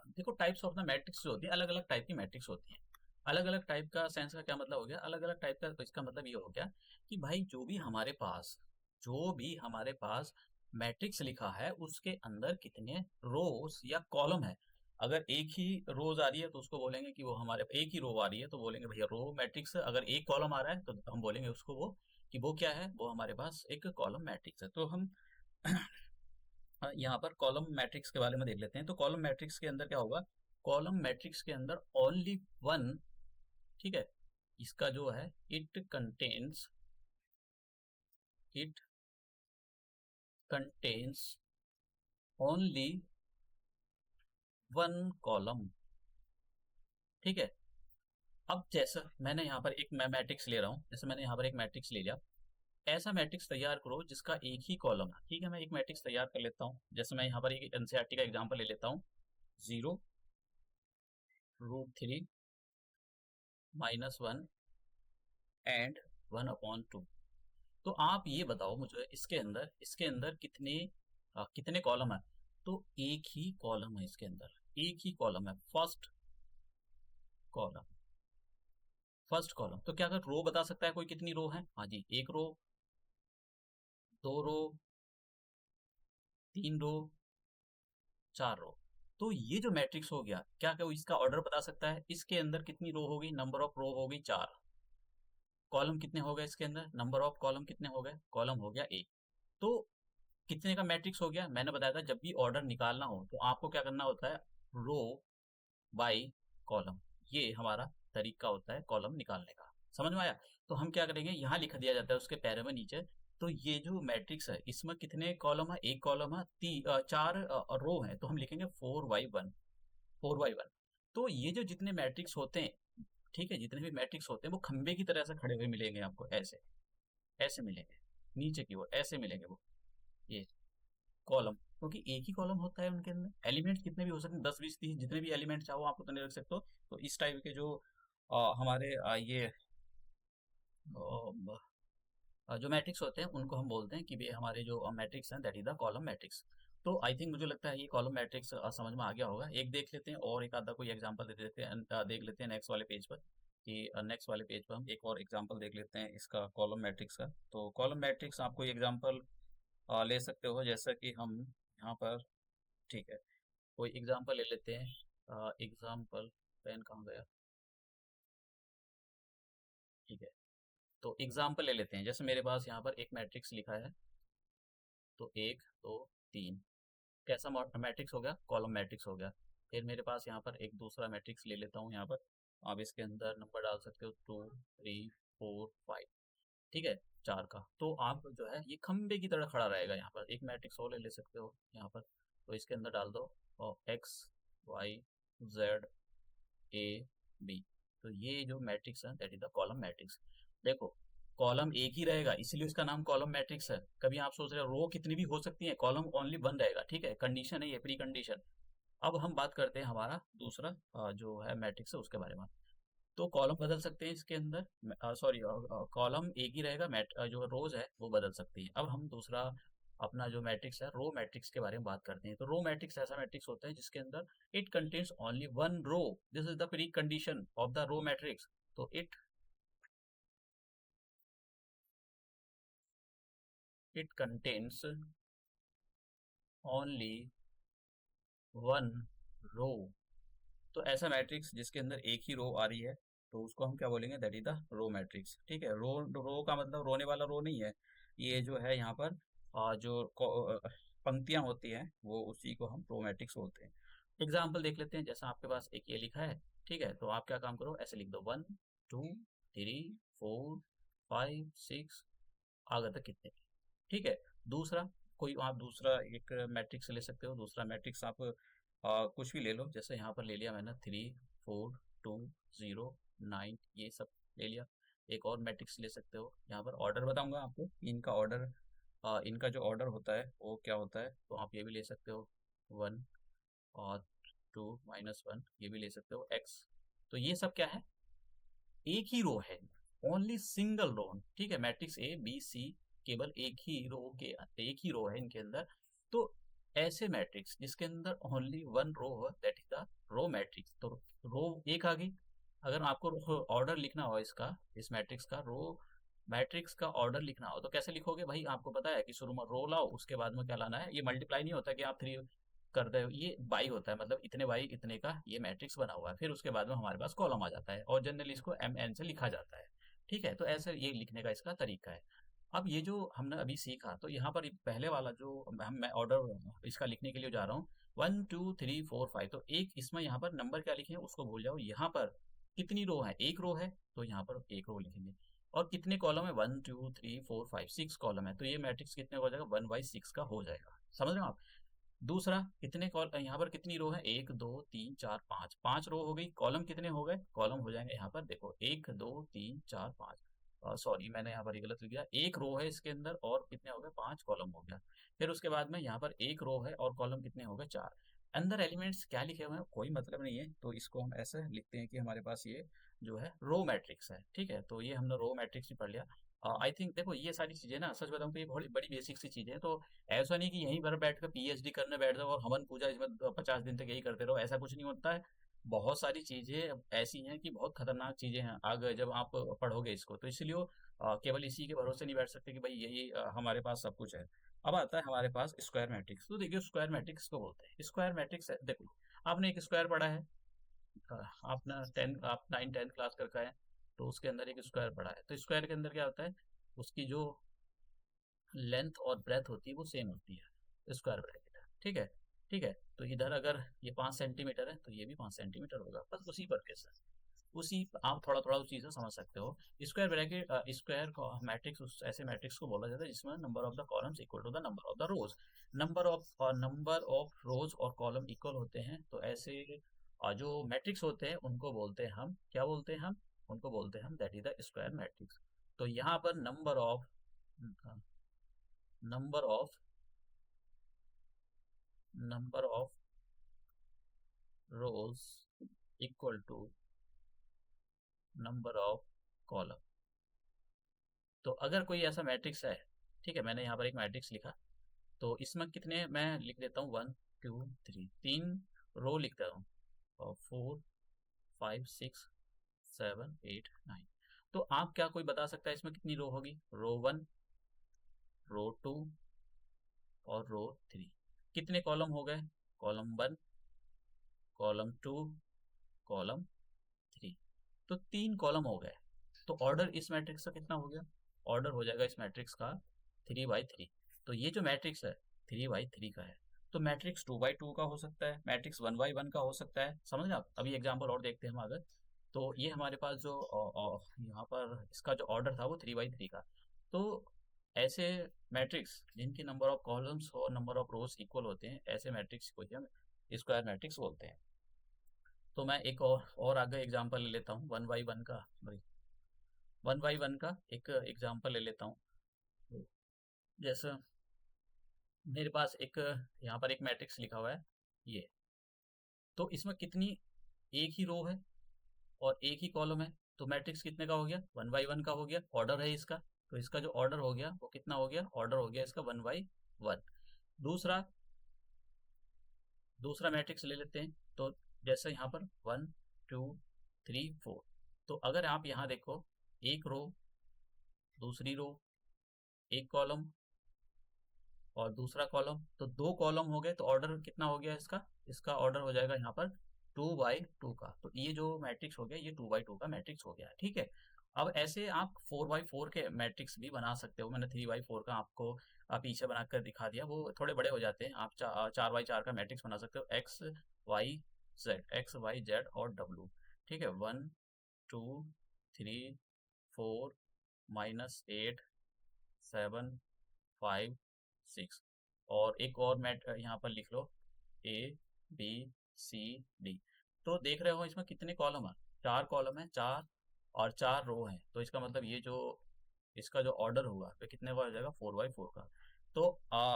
देखो टाइप्स ऑफ द मैट्रिक्स जो होती है, अलग अलग टाइप की मैट्रिक्स होती हैं। अलग अलग टाइप का सेंस का क्या मतलब हो गया, अलग अलग टाइप का, तो इसका मतलब ये हो गया कि भाई जो भी हमारे पास मैट्रिक्स लिखा है उसके अंदर कितने रोज या कॉलम है। अगर एक ही रोज आ रही है तो उसको बोलेंगे कि वो हमारे एक ही रो आ रही है, तो बोलेंगे भैया रो मैट्रिक्स है। अगर एक कॉलम आ रहा है तो हम बोलेंगे उसको वो कि वो क्या है, वो हमारे पास एक कॉलम मैट्रिक्स है। तो हम यहाँ पर कॉलम मैट्रिक्स के बारे में देख लेते हैं। तो कॉलम मैट्रिक्स के अंदर क्या होगा, कॉलम मैट्रिक्स के अंदर ओनली वन, ठीक है, इसका जो है it contains only one column, ठीक है। अब जैसा मैंने यहाँ पर एक मैं मैट्रिक्स ले रहा हूँ, जैसे मैंने यहाँ पर एक मैट्रिक्स ले लिया, ऐसा मैट्रिक्स तैयार करो जिसका एक ही कॉलम है, ठीक है। मैं एक मैट्रिक्स तैयार कर लेता हूँ, जैसे मैं यहाँ पर एक एनसीईआरटी का एग्जांपल ले लेता हूँ, 0 √3 -1 एंड 1/2। तो आप ये बताओ मुझे, इसके अंदर कितने कॉलम है। तो एक ही कॉलम है इसके अंदर, एक ही कॉलम है, कॉलम फर्स्ट कॉलम। तो क्या अगर रो बता सकता है कोई कितनी रो है, हाँ जी, एक रो, दो रो, तीन रो, चार रो। तो ये जो मैट्रिक्स हो गया, क्या क्या वो इसका ऑर्डर बता सकता है, इसके अंदर कितनी रो होगी, नंबर ऑफ रो होगी 4, कॉलम कितने हो गए इसके अंदर, नंबर ऑफ कॉलम कितने हो गए, कॉलम हो गया एक। तो कितने का मैट्रिक्स हो गया, मैंने बताया था जब भी ऑर्डर निकालना हो तो आपको क्या करना होता है, रो बाई कॉलम, ये हमारा तरीका होता है कॉलम निकालने का, समझ में आया। तो हम क्या करेंगे, यहाँ लिख दिया जाता है उसके पैरे में नीचे, तो ये जो मैट्रिक्स है इसमें कितने कॉलम है, एक कॉलम है, चार रो है, तो हम लिखेंगे 4/1, 4/1। तो ये जो जितने मैट्रिक्स होते हैं, ठीक है, जितने भी मैट्रिक्स होते हैं वो खंबे की तरह से खड़े हुए मिलेंगे आपको, ऐसे ऐसे मिलेंगे, नीचे की ओर ऐसे मिलेंगे वो, ये कॉलम, क्योंकि एक ही कॉलम होता है, उनके अंदर एलिमेंट्स कितने भी हो सकते हैं, 10 20 30 जितने भी एलिमेंट चाहो आप उतने रख सकते हो। तो इस टाइप के जो हमारे ये जो मैट्रिक्स होते हैं उनको हम बोलते हैं कि ये हमारे जो मैट्रिक्स हैं, that is the column matrix. तो आई थिंक मुझे लगता है ये कॉलम मैट्रिक्स समझ में आ गया होगा। एक देख लेते हैं और एक आधा कोई एग्जांपल दे देते हैं, देख लेते हैं नेक्स्ट वाले पेज पर, कि नेक्स्ट वाले पेज पर हम एक और एग्जांपल देख लेते हैं इसका कॉलम मैट्रिक्स का। तो कॉलम मैट्रिक्स आपको एग्जांपल ले सकते हो, जैसा कि हम यहाँ पर, ठीक है, कोई एग्जांपल ले लेते हैं। एग्जांपल, पेन कहाँ गया? ठीक है, तो एग्जांपल ले लेते हैं। जैसे मेरे पास यहाँ पर एक मैट्रिक्स लिखा है, तो 1 2 3 कैसा मैट्रिक्स हो गया? कॉलम मैट्रिक्स हो गया। फिर मेरे पास यहाँ पर एक दूसरा मैट्रिक्स ले लेता हूँ। यहाँ पर आप इसके अंदर नंबर डाल सकते हो, 2 3 4 5, ठीक है, 4 का। तो आप जो है ये खंबे की तरह खड़ा रहेगा। यहाँ पर एक मैट्रिक्स और ले सकते हो यहाँ पर, तो इसके अंदर डाल दो और XY Z A B। तो ये जो मैट्रिक्स है that is the column matrix. देखो, कॉलम एक ही रहेगा इसलिए उसका नाम कॉलम मैट्रिक्स है। कभी आप सोच रहे हो रो कितनी भी हो सकती है, कॉलम ओनली वन रहेगा, ठीक है, कंडीशन है ये, प्री कंडीशन। अब हम बात करते हैं हमारा दूसरा जो है मैट्रिक्स है उसके बारे में। तो कॉलम बदल सकते हैं इसके अंदर, सॉरी, कॉलम एक ही रहेगा, जो रोज है वो बदल सकती है। अब हम दूसरा अपना जो मैट्रिक्स है रो मैट्रिक्स के बारे में बात करते हैं। तो रो मैट्रिक्स ऐसा मैट्रिक्स होता है जिसके अंदर it contains only one row. This is the precondition of the row matrix. तो it contains only one row. तो ऐसा मैट्रिक्स जिसके अंदर एक ही रो आ रही है, तो उसको हम क्या बोलेंगे? That is the row matrix. ठीक है, रो का मतलब रोने वाला रो नहीं है। ये जो है यहाँ पर पंक्तियां होती हैं वो, उसी को हम रो मैट्रिक्स बोलते हैं। एग्जाम्पल देख लेते हैं। जैसा आपके पास एक ये लिखा है, ठीक है, तो आप क्या काम करो, ऐसे लिख दो 1 2 3 4 5 6, आगे तक कितने, ठीक है। दूसरा, कोई आप दूसरा एक मैट्रिक्स ले सकते हो। दूसरा मैट्रिक्स आप कुछ भी ले लो। जैसे यहाँ पर ले लिया मैंने 3 4 2 0 9, ये सब ले लिया। एक और मैट्रिक्स ले सकते हो। यहाँ पर ऑर्डर बताऊंगा आपको, इनका ऑर्डर, इनका जो ऑर्डर होता है वो क्या होता है, तो आप ये भी ले सकते हो 1 और 2 - 1, ये भी ले सकते हो x। तो ये सब क्या है? एक ही रो है, ओनली सिंगल रो, ठीक है। मैट्रिक्स ए बी सी केवल एक ही रो के, एक ही रो है इनके अंदर। तो ऐसे मैट्रिक्स जिसके अंदर ओनली वन रो है that is the row matrix. तो रो एक आ गई। अगर आपको ऑर्डर लिखना हो इसका, इस मैट्रिक्स का रो मैट्रिक्स का ऑर्डर लिखना हो तो कैसे लिखोगे भाई? आपको पता है कि शुरू में रो लाओ, उसके बाद में क्या लाना है, ये मल्टीप्लाई नहीं होता कि आप 3 कर रहे हो, ये बाई होता है, मतलब इतने बाई इतने का ये मैट्रिक्स बना हुआ है। फिर उसके बाद में हमारे पास कॉलम आ जाता है और जनरली इसको एम एन से लिखा जाता है, ठीक है। तो ऐसे ये लिखने का इसका तरीका है। अब ये जो हमने अभी सीखा, तो यहाँ पर पहले वाला जो मैं ऑर्डर इसका लिखने के लिए जा रहा हूँ 1 2 3 4 5, तो एक इसमें यहाँ पर नंबर क्या लिखे हैं उसको भूल जाओ। यहाँ पर कितनी रो है? एक रो है, तो यहाँ पर एक रो लिखेंगे। और कितने कॉलम है? 1 2 3 4 5 6 कॉलम है, तो ये मैट्रिक्स कितने का हो जाएगा? 1/6 का हो जाएगा। समझ रहे हो आप? दूसरा, कितने कॉल यहाँ पर कितनी रो है? 1 2 3 4 5, 5 रो हो गई। कॉलम कितने हो गए? कॉलम हो जाएंगे यहाँ पर देखो 1 2 3 4 5, सॉरी मैंने यहाँ पर ये गलत लिख दिया। एक रो है इसके अंदर और कितने हो गए? 5 कॉलम हो गया। फिर उसके बाद में यहाँ पर एक रो है और कॉलम कितने हो गए? 4। अंदर एलिमेंट्स क्या लिखे हुए हैं कोई मतलब नहीं है, तो इसको हम ऐसे लिखते हैं कि हमारे पास ये जो है रो मैट्रिक्स है, ठीक है। तो ये हमने रो मैट्रिक्स भी पढ़ लिया। आई थिंक देखो ये सारी चीजें ना, सच बताऊं तो ये बहुत बड़ी बेसिक सी चीजें हैं। तो ऐसा नहीं कि यहीं पर बैठ कर पीएचडी करने बैठ जाओ और हवन पूजा इसमें 50 दिन तक यही करते रहो, ऐसा कुछ नहीं होता है। बहुत सारी चीजें ऐसी हैं कि बहुत खतरनाक चीजें हैं आगे जब आप पढ़ोगे इसको, तो इसलिए केवल इसी के भरोसे नहीं बैठ सकते कि भाई यही हमारे पास सब कुछ है। अब आता है हमारे पास स्क्वायर मैट्रिक्स। तो देखिए स्क्वायर मैट्रिक्स को बोलते हैं, स्क्वायर मैट्रिक्स है, देखो आपने एक स्क्वायर पढ़ा है, आपने आप 9 10 क्लास करके आए, तो उसके अंदर एक स्क्वायर पढ़ा है। तो स्क्वायर के अंदर क्या होता है? उसकी जो लेंथ और ब्रेथ होती है वो सेम होती है, स्क्वायर ब्रैकेट है, ठीक है। ठीक है, तो इधर अगर ये 5 सेंटीमीटर है तो ये भी 5 सेंटीमीटर होगा, बस उसी पर के साथ उसी आप थोड़ा थोड़ा उस चीज़ को समझ सकते हो। स्क्वायर ब्रैकेट, स्क्वायर मैट्रिक्स ऐसे मैट्रिक्स को बोला जाता है जिसमें number of the columns equal to the number of the rows. Number of rows और कॉलम इक्वल होते हैं, तो ऐसे जो मैट्रिक्स होते हैं उनको बोलते हैं हम, क्या बोलते हैं हम? उनको बोलते हैं हम that is the square matrix. तो यहाँ पर number of number of rows equal to number of column. तो अगर कोई ऐसा मैट्रिक्स है, ठीक है, मैंने यहाँ पर एक मैट्रिक्स लिखा, तो इसमें कितने मैं लिख देता हूँ 1 2 3, 3 रो लिखता हूँ, और 4 5 6 7 8 9। तो आप क्या कोई बता सकता है इसमें कितनी रो होगी? रो 1, रो 2 और रो 3। कितने कॉलम हो गए? Column 1 column 2, column 3। तो 3 कॉलम हो गए। तो ऑर्डर इस मैट्रिक्स का कितना हो गया? ऑर्डर हो जाएगा इस मैट्रिक्स का 3/3। तो ये जो मैट्रिक्स है 3/3 का है। तो मैट्रिक्स 2/2 का हो सकता है, मैट्रिक्स 1/1 का हो सकता है। समझ रहे आप? अभी एग्जांपल और देखते हैं हम अगर। तो ये हमारे पास जो यहाँ पर इसका जो ऑर्डर था वो 3/3 का। तो ऐसे मैट्रिक्स जिनकी नंबर ऑफ कॉलम्स और नंबर ऑफ रोज इक्वल होते हैं, ऐसे मैट्रिक्स को ही हम स्क्वायर मैट्रिक्स बोलते हैं। तो मैं एक और आगे एग्जांपल ले लेता हूँ 1/1 का। 1/1 का एक एग्जांपल ले लेता हूँ। तो जैसे मेरे पास एक यहाँ पर एक मैट्रिक्स लिखा हुआ है ये। तो इसमें कितनी, एक ही रो है और एक ही कॉलम है। तो मैट्रिक्स कितने का हो गया? 1/1 का हो गया। ऑर्डर है इसका, तो इसका जो ऑर्डर हो गया वो कितना हो गया? ऑर्डर हो गया इसका 1/1। दूसरा दूसरा मैट्रिक्स ले लेते हैं। तो जैसे यहाँ पर 1 2 3 4। तो अगर आप यहाँ देखो, एक रो, दूसरी रो, एक कॉलम और दूसरा कॉलम, तो 2 कॉलम हो गए। तो ऑर्डर कितना हो गया इसका? इसका ऑर्डर हो जाएगा यहाँ पर 2/2 का। तो ये जो मैट्रिक्स हो गया ये 2/2 का मैट्रिक्स हो गया। ठीक है। अब ऐसे आप 4/4 के मैट्रिक्स भी बना सकते हो। मैंने 3/4 का आपको पीछे बनाकर दिखा दिया, वो थोड़े बड़े हो जाते हैं। आप 4/4 का मैट्रिक्स बना सकते हो, एक्स वाई जेड और डब्लू। ठीक है, 1 2 3 4 -8 7 5 6। और एक और मैट यहाँ पर लिख लो, ए बी सी डी। तो देख रहे हो इसमें कितने कॉलम है? 4 कॉलम है, 4 और 4 रो हैं। तो इसका मतलब ये जो इसका जो ऑर्डर होगा तो कितने का हो जाएगा? 4/4 का। तो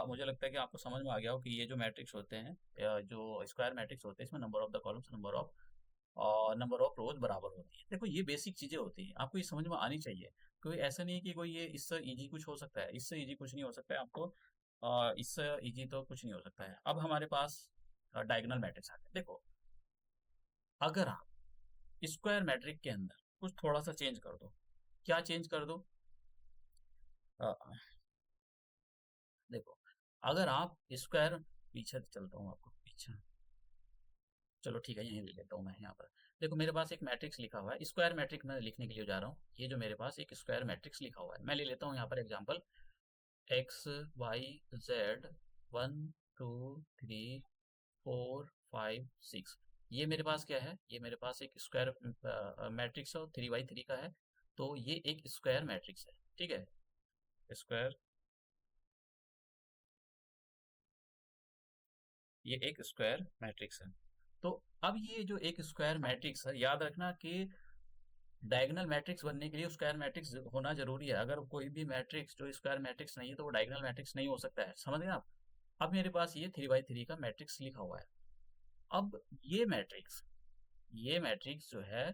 मुझे लगता है कि आपको समझ में आ गया हो कि ये जो मैट्रिक्स होते हैं, जो स्क्वायर मैट्रिक्स होते हैं, इसमें number of the columns, number of रोज बराबर होती है। देखो ये बेसिक चीजें होती हैं, आपको ये समझ में आनी चाहिए। कोई ऐसा नहीं है कि कोई ये इससे इजी कुछ हो सकता है, इससे इजी कुछ नहीं हो सकता है आपको। इससे इजी तो कुछ नहीं हो सकता है। अब हमारे पास डायगोनल मैट्रिक्स आ गए। देखो, अगर आप स्क्वायर मैट्रिक्स के अंदर कुछ थोड़ा सा चेंज कर दो, क्या चेंज कर दो? अ, देखो, अगर आप स्क्वायर, पीछे चलता हूँ आपको पीछे। चलो ठीक है, यहीं ले लेता हूँ मैं यहाँ पर। देखो मेरे पास एक मैट्रिक्स लिखा हुआ है, स्क्वायर मैट्रिक्स मैं लिखने के लिए जा रहा हूँ। ये जो मेरे पास एक स्क्वायर मैट्रिक्स लिखा हुआ है, मैं ले लेता हूँ यहाँ पर एग्जांपल XYZ 1 2 3 4 5 6। ये मेरे पास क्या है? ये मेरे पास एक स्क्वायर मैट्रिक्स है और 3/3 का है। तो ये एक स्क्वायर मैट्रिक्स है। ठीक है, स्क्वायर, ये एक स्क्वायर मैट्रिक्स है। तो अब ये जो एक स्क्वायर मैट्रिक्स है, याद रखना कि डायगोनल मैट्रिक्स बनने के लिए स्क्वायर मैट्रिक्स होना जरूरी है। अगर कोई भी मैट्रिक्स जो स्क्वायर मैट्रिक्स नहीं है तो वो डायगोनल मैट्रिक्स नहीं हो सकता है। समझ गए आप? अब मेरे पास ये 3/3 का मैट्रिक्स लिखा हुआ है। अब ये मैट्रिक्स जो है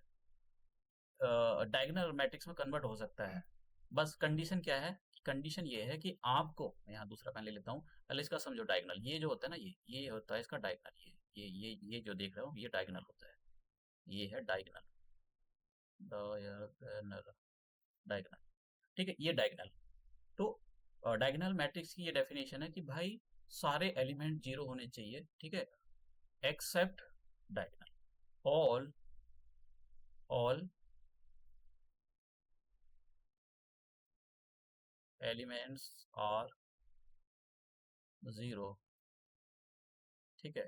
डायगोनल मैट्रिक्स में कन्वर्ट हो सकता है। बस कंडीशन क्या है? कंडीशन ये है कि आपको, मैं यहाँ दूसरा पेन ले लेता हूँ। पहले इसका समझो, डायगोनल ये जो होता है ना, ये होता है इसका डायगोनल। ये जो देख रहे हो ये डायगोनल होता है। ये है डायगोनल, डायगोनल, डायगोनल। ठीक है, ये डायगोनल। तो डायगोनल मैट्रिक्स की ये डेफिनेशन है कि भाई सारे एलिमेंट जीरो होने चाहिए। ठीक है, except diagonal, all all elements are zero. ठीक है,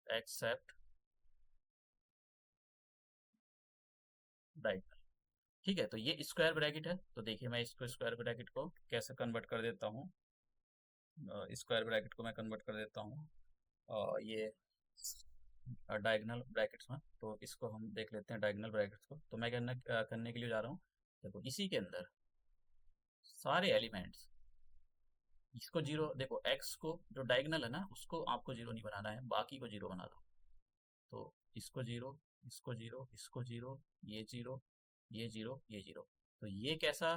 एक्सेप्ट डायगोनल। ठीक है, तो ये स्क्वायर ब्रैकेट है। तो देखिए मैं इसको स्क्वायर ब्रैकेट को कैसे कन्वर्ट कर देता हूँ। स्क्वायर ब्रैकेट को मैं कन्वर्ट कर देता हूँ ये डायगोनल ब्रैकेट्स में। तो इसको हम देख लेते हैं डायगोनल ब्रैकेट्स को। तो मैं करने के लिए जा रहा हूँ। देखो इसी के अंदर सारे एलिमेंट्स, इसको जीरो, देखो एक्स को जो डायगोनल है ना उसको आपको जीरो नहीं बनाना है, बाकी को जीरो बना दो। तो इसको जीरो, इसको जीरो, इसको जीरो, ये जीरो, ये जीरो, ये जीरो। तो ये कैसा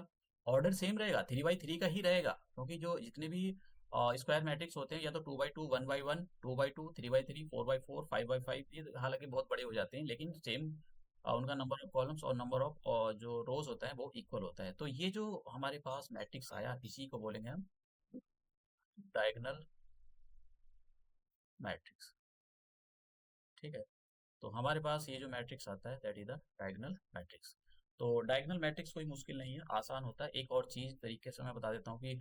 ऑर्डर? सेम रहेगा, 3/3 का ही रहेगा। क्योंकि जो जितने भी स्क्वायर मैट्रिक्स होते हैं या तो 2/2, 1/1, 2/2, 3/3, 4/4, 5/5, ये हालांकि बहुत बड़े हो जाते हैं, लेकिन सेम उनका नंबर ऑफ कॉलम्स और नंबर ऑफ जो रोज होता है वो इक्वल होता है। तो ये जो हमारे पास मैट्रिक्स आया, इसी को बोलेंगे हम डायगोनल मैट्रिक्स। ठीक है, तो हमारे पास ये जो मैट्रिक्स आता है that is the diagonal matrix. तो डायगोनल मैट्रिक्स कोई मुश्किल नहीं है, आसान होता है। एक और चीज तरीके से मैं बता देता हूँ कि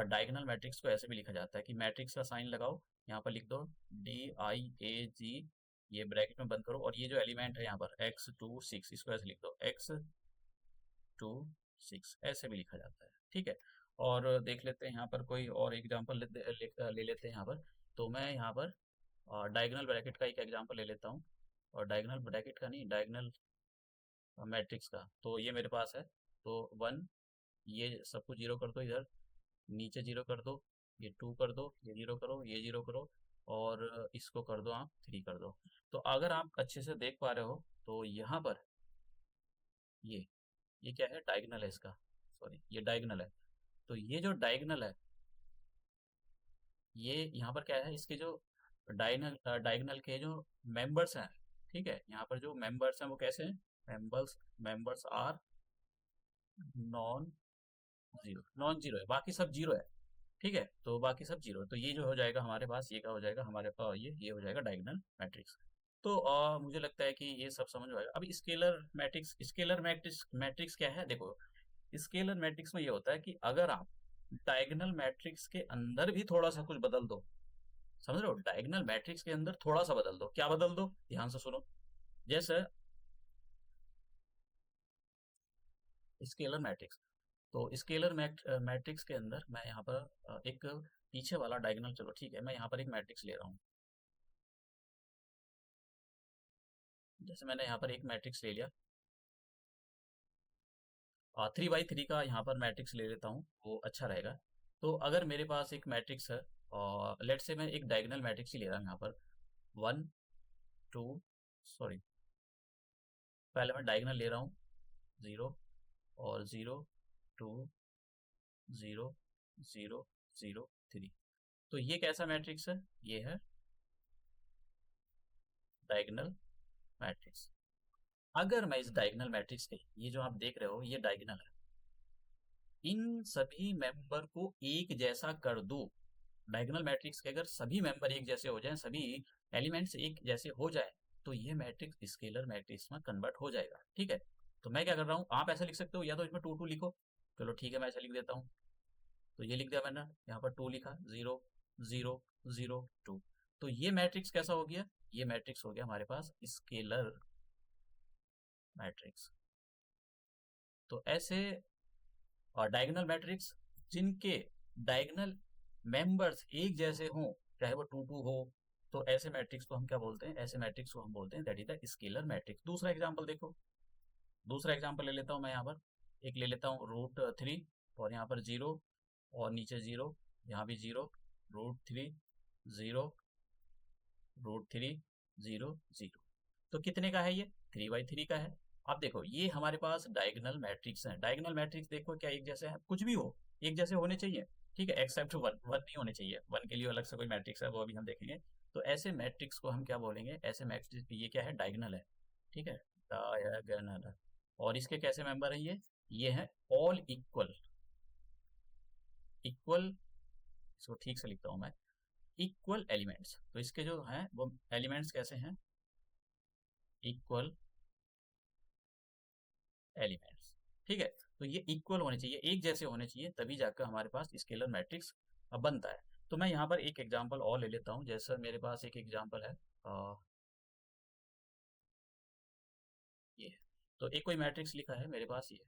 डायगोनल मैट्रिक्स को ऐसे भी लिखा जाता है कि मैट्रिक्स का साइन लगाओ, यहाँ पर लिख दो DIAG, ये ब्रैकेट में बंद करो, और ये जो एलिमेंट है यहाँ पर x2 6, इसको ऐसे लिख दो x2 6, ऐसे भी लिखा जाता है। ठीक है, और देख लेते हैं यहाँ पर कोई और एग्जांपल ले लेते हैं यहाँ पर। तो मैं यहाँ पर डायगोनल ब्रैकेट का एक एग्जांपल ले लेता हूँ, और डायगोनल ब्रैकेट का नहीं, डायगोनल मैट्रिक्स का। तो ये मेरे पास है, तो 1, ये सब कुछ जीरो कर दो, इधर नीचे जीरो कर दो, ये 2 कर दो, ये जीरो करो, ये जीरो करो, और इसको कर दो आप 3 कर दो। तो अगर आप अच्छे से देख पा रहे हो तो यहाँ पर ये ये क्या है, डायगोनल है इसका, सॉरी ये डायगोनल है। तो ये जो डायगोनल है, ये यहाँ पर क्या है, इसके जो डायगोनल के जो मेंबर्स हैं, ठीक है, यहाँ पर जो मेंबर्स हैं वो कैसे हैं, members members are non zero है, बाकी सब जीरो है। ठीक है, तो बाकी सब जीरो, तो ये जो हो जाएगा हमारे पास, ये क्या हो जाएगा हमारे पास, ये हो जाएगा डायगोनल मैट्रिक्स। तो मुझे लगता है कि ये सब समझ में आएगा। अब स्केलर मैट्रिक्स मैट्रिक्स क्या है, देखो स्केलर मैट्रिक्स में ये होता है कि अगर आप डायगोनल मैट्रिक्स के अंदर भी थोड़ा सा कुछ बदल दो, समझ रहे हो, डायगोनल मैट्रिक्स के अंदर थोड़ा सा बदल दो, क्या बदल दो, ध्यान से सुनो। जैसे स्केलर मैट्रिक्स, तो स्केलर मैट्रिक्स के अंदर मैं यहाँ पर एक पीछे वाला डायगोनल, चलो ठीक है, मैं यहाँ पर एक मैट्रिक्स ले रहा हूँ। जैसे मैंने यहाँ पर एक मैट्रिक्स ले लिया, 3 बाई 3 का यहाँ पर मैट्रिक्स ले लेता हूँ, वो अच्छा रहेगा। तो अगर मेरे पास एक मैट्रिक्स है, और लेट से मैं एक डायगोनल मैट्रिक्स ही ले रहा हूँ यहाँ पर, 1 2, सॉरी, पहले मैं डायगोनल ले रहा हूँ, 0 और 0 2 0 0 0 3। तो ये कैसा मैट्रिक्स है, ये है डायगोनल मैट्रिक्स। अगर मैं इस डायगोनल मैट्रिक्स के, ये जो आप देख रहे हो ये डायगोनल है, इन सभी मेंबर को एक जैसा कर दूं, डायगोनल मैट्रिक्स के अगर सभी मेंबर एक जैसे हो जाएं, सभी एलिमेंट्स एक जैसे हो जाए, तो ये मैट्रिक्स स्केलर मैट्रिक्स में कन्वर्ट हो जाएगा। ठीक है, तो मैं क्या कर रहा हूँ, आप ऐसे लिख सकते हो, या तो इसमें 2 2 लिखो, चलो ठीक है मैं ऐसे लिख देता हूँ। तो ये लिख दिया मैंने, यहाँ पर 2 लिखा, 0 0 0 2। तो ये मैट्रिक्स कैसा हो गया, ये मैट्रिक्स हो गया हमारे पास स्केलर मैट्रिक्स। तो ऐसे और डायगोनल मैट्रिक्स जिनके डायगोनल मेंबर्स एक जैसे हों, चाहे वो 2 2 हो, तो ऐसे मैट्रिक्स को हम क्या बोलते हैं, ऐसे मैट्रिक्स को हम बोलते हैं that is the scalar matrix. दूसरा एग्जांपल देखो, दूसरा एग्जांपल ले लेता हूँ मैं यहाँ पर, एक ले लेता हूँ √3, और यहाँ पर 0 और नीचे 0, यहाँ भी 0, √3 0 √3 0 0। तो कितने का है ये, 3 बाई 3 का है। अब देखो ये हमारे पास डायगोनल मैट्रिक्स है, डायगोनल मैट्रिक्स देखो क्या एक जैसे है, कुछ भी हो एक जैसे होने चाहिए, ठीक है, एक्सेप्ट 1 1 नहीं होने चाहिए, 1 के लिए अलग से कोई मैट्रिक्स है वो अभी हम देखेंगे। तो ऐसे मैट्रिक्स को हम क्या बोलेंगे, ऐसे मैट्रिक्स, ये क्या है, डायगोनल है। ठीक है, डायगोनल है। और इसके कैसे मेंबर है, ये है ऑल इक्वल, इक्वल, इसको ठीक से लिखता हूँ मैं, इक्वल एलिमेंट्स। तो इसके जो हैं वो एलिमेंट्स कैसे हैं, इक्वल एलिमेंट्स। ठीक है, तो ये इक्वल होने चाहिए, एक जैसे होने चाहिए, तभी जाकर हमारे पास स्केलर मैट्रिक्स बनता है। तो मैं यहाँ पर एक एग्जांपल और ले लेता हूँ, जैसा मेरे पास एक एग्जांपल है, ये, तो एक कोई मैट्रिक्स लिखा है मेरे पास ये,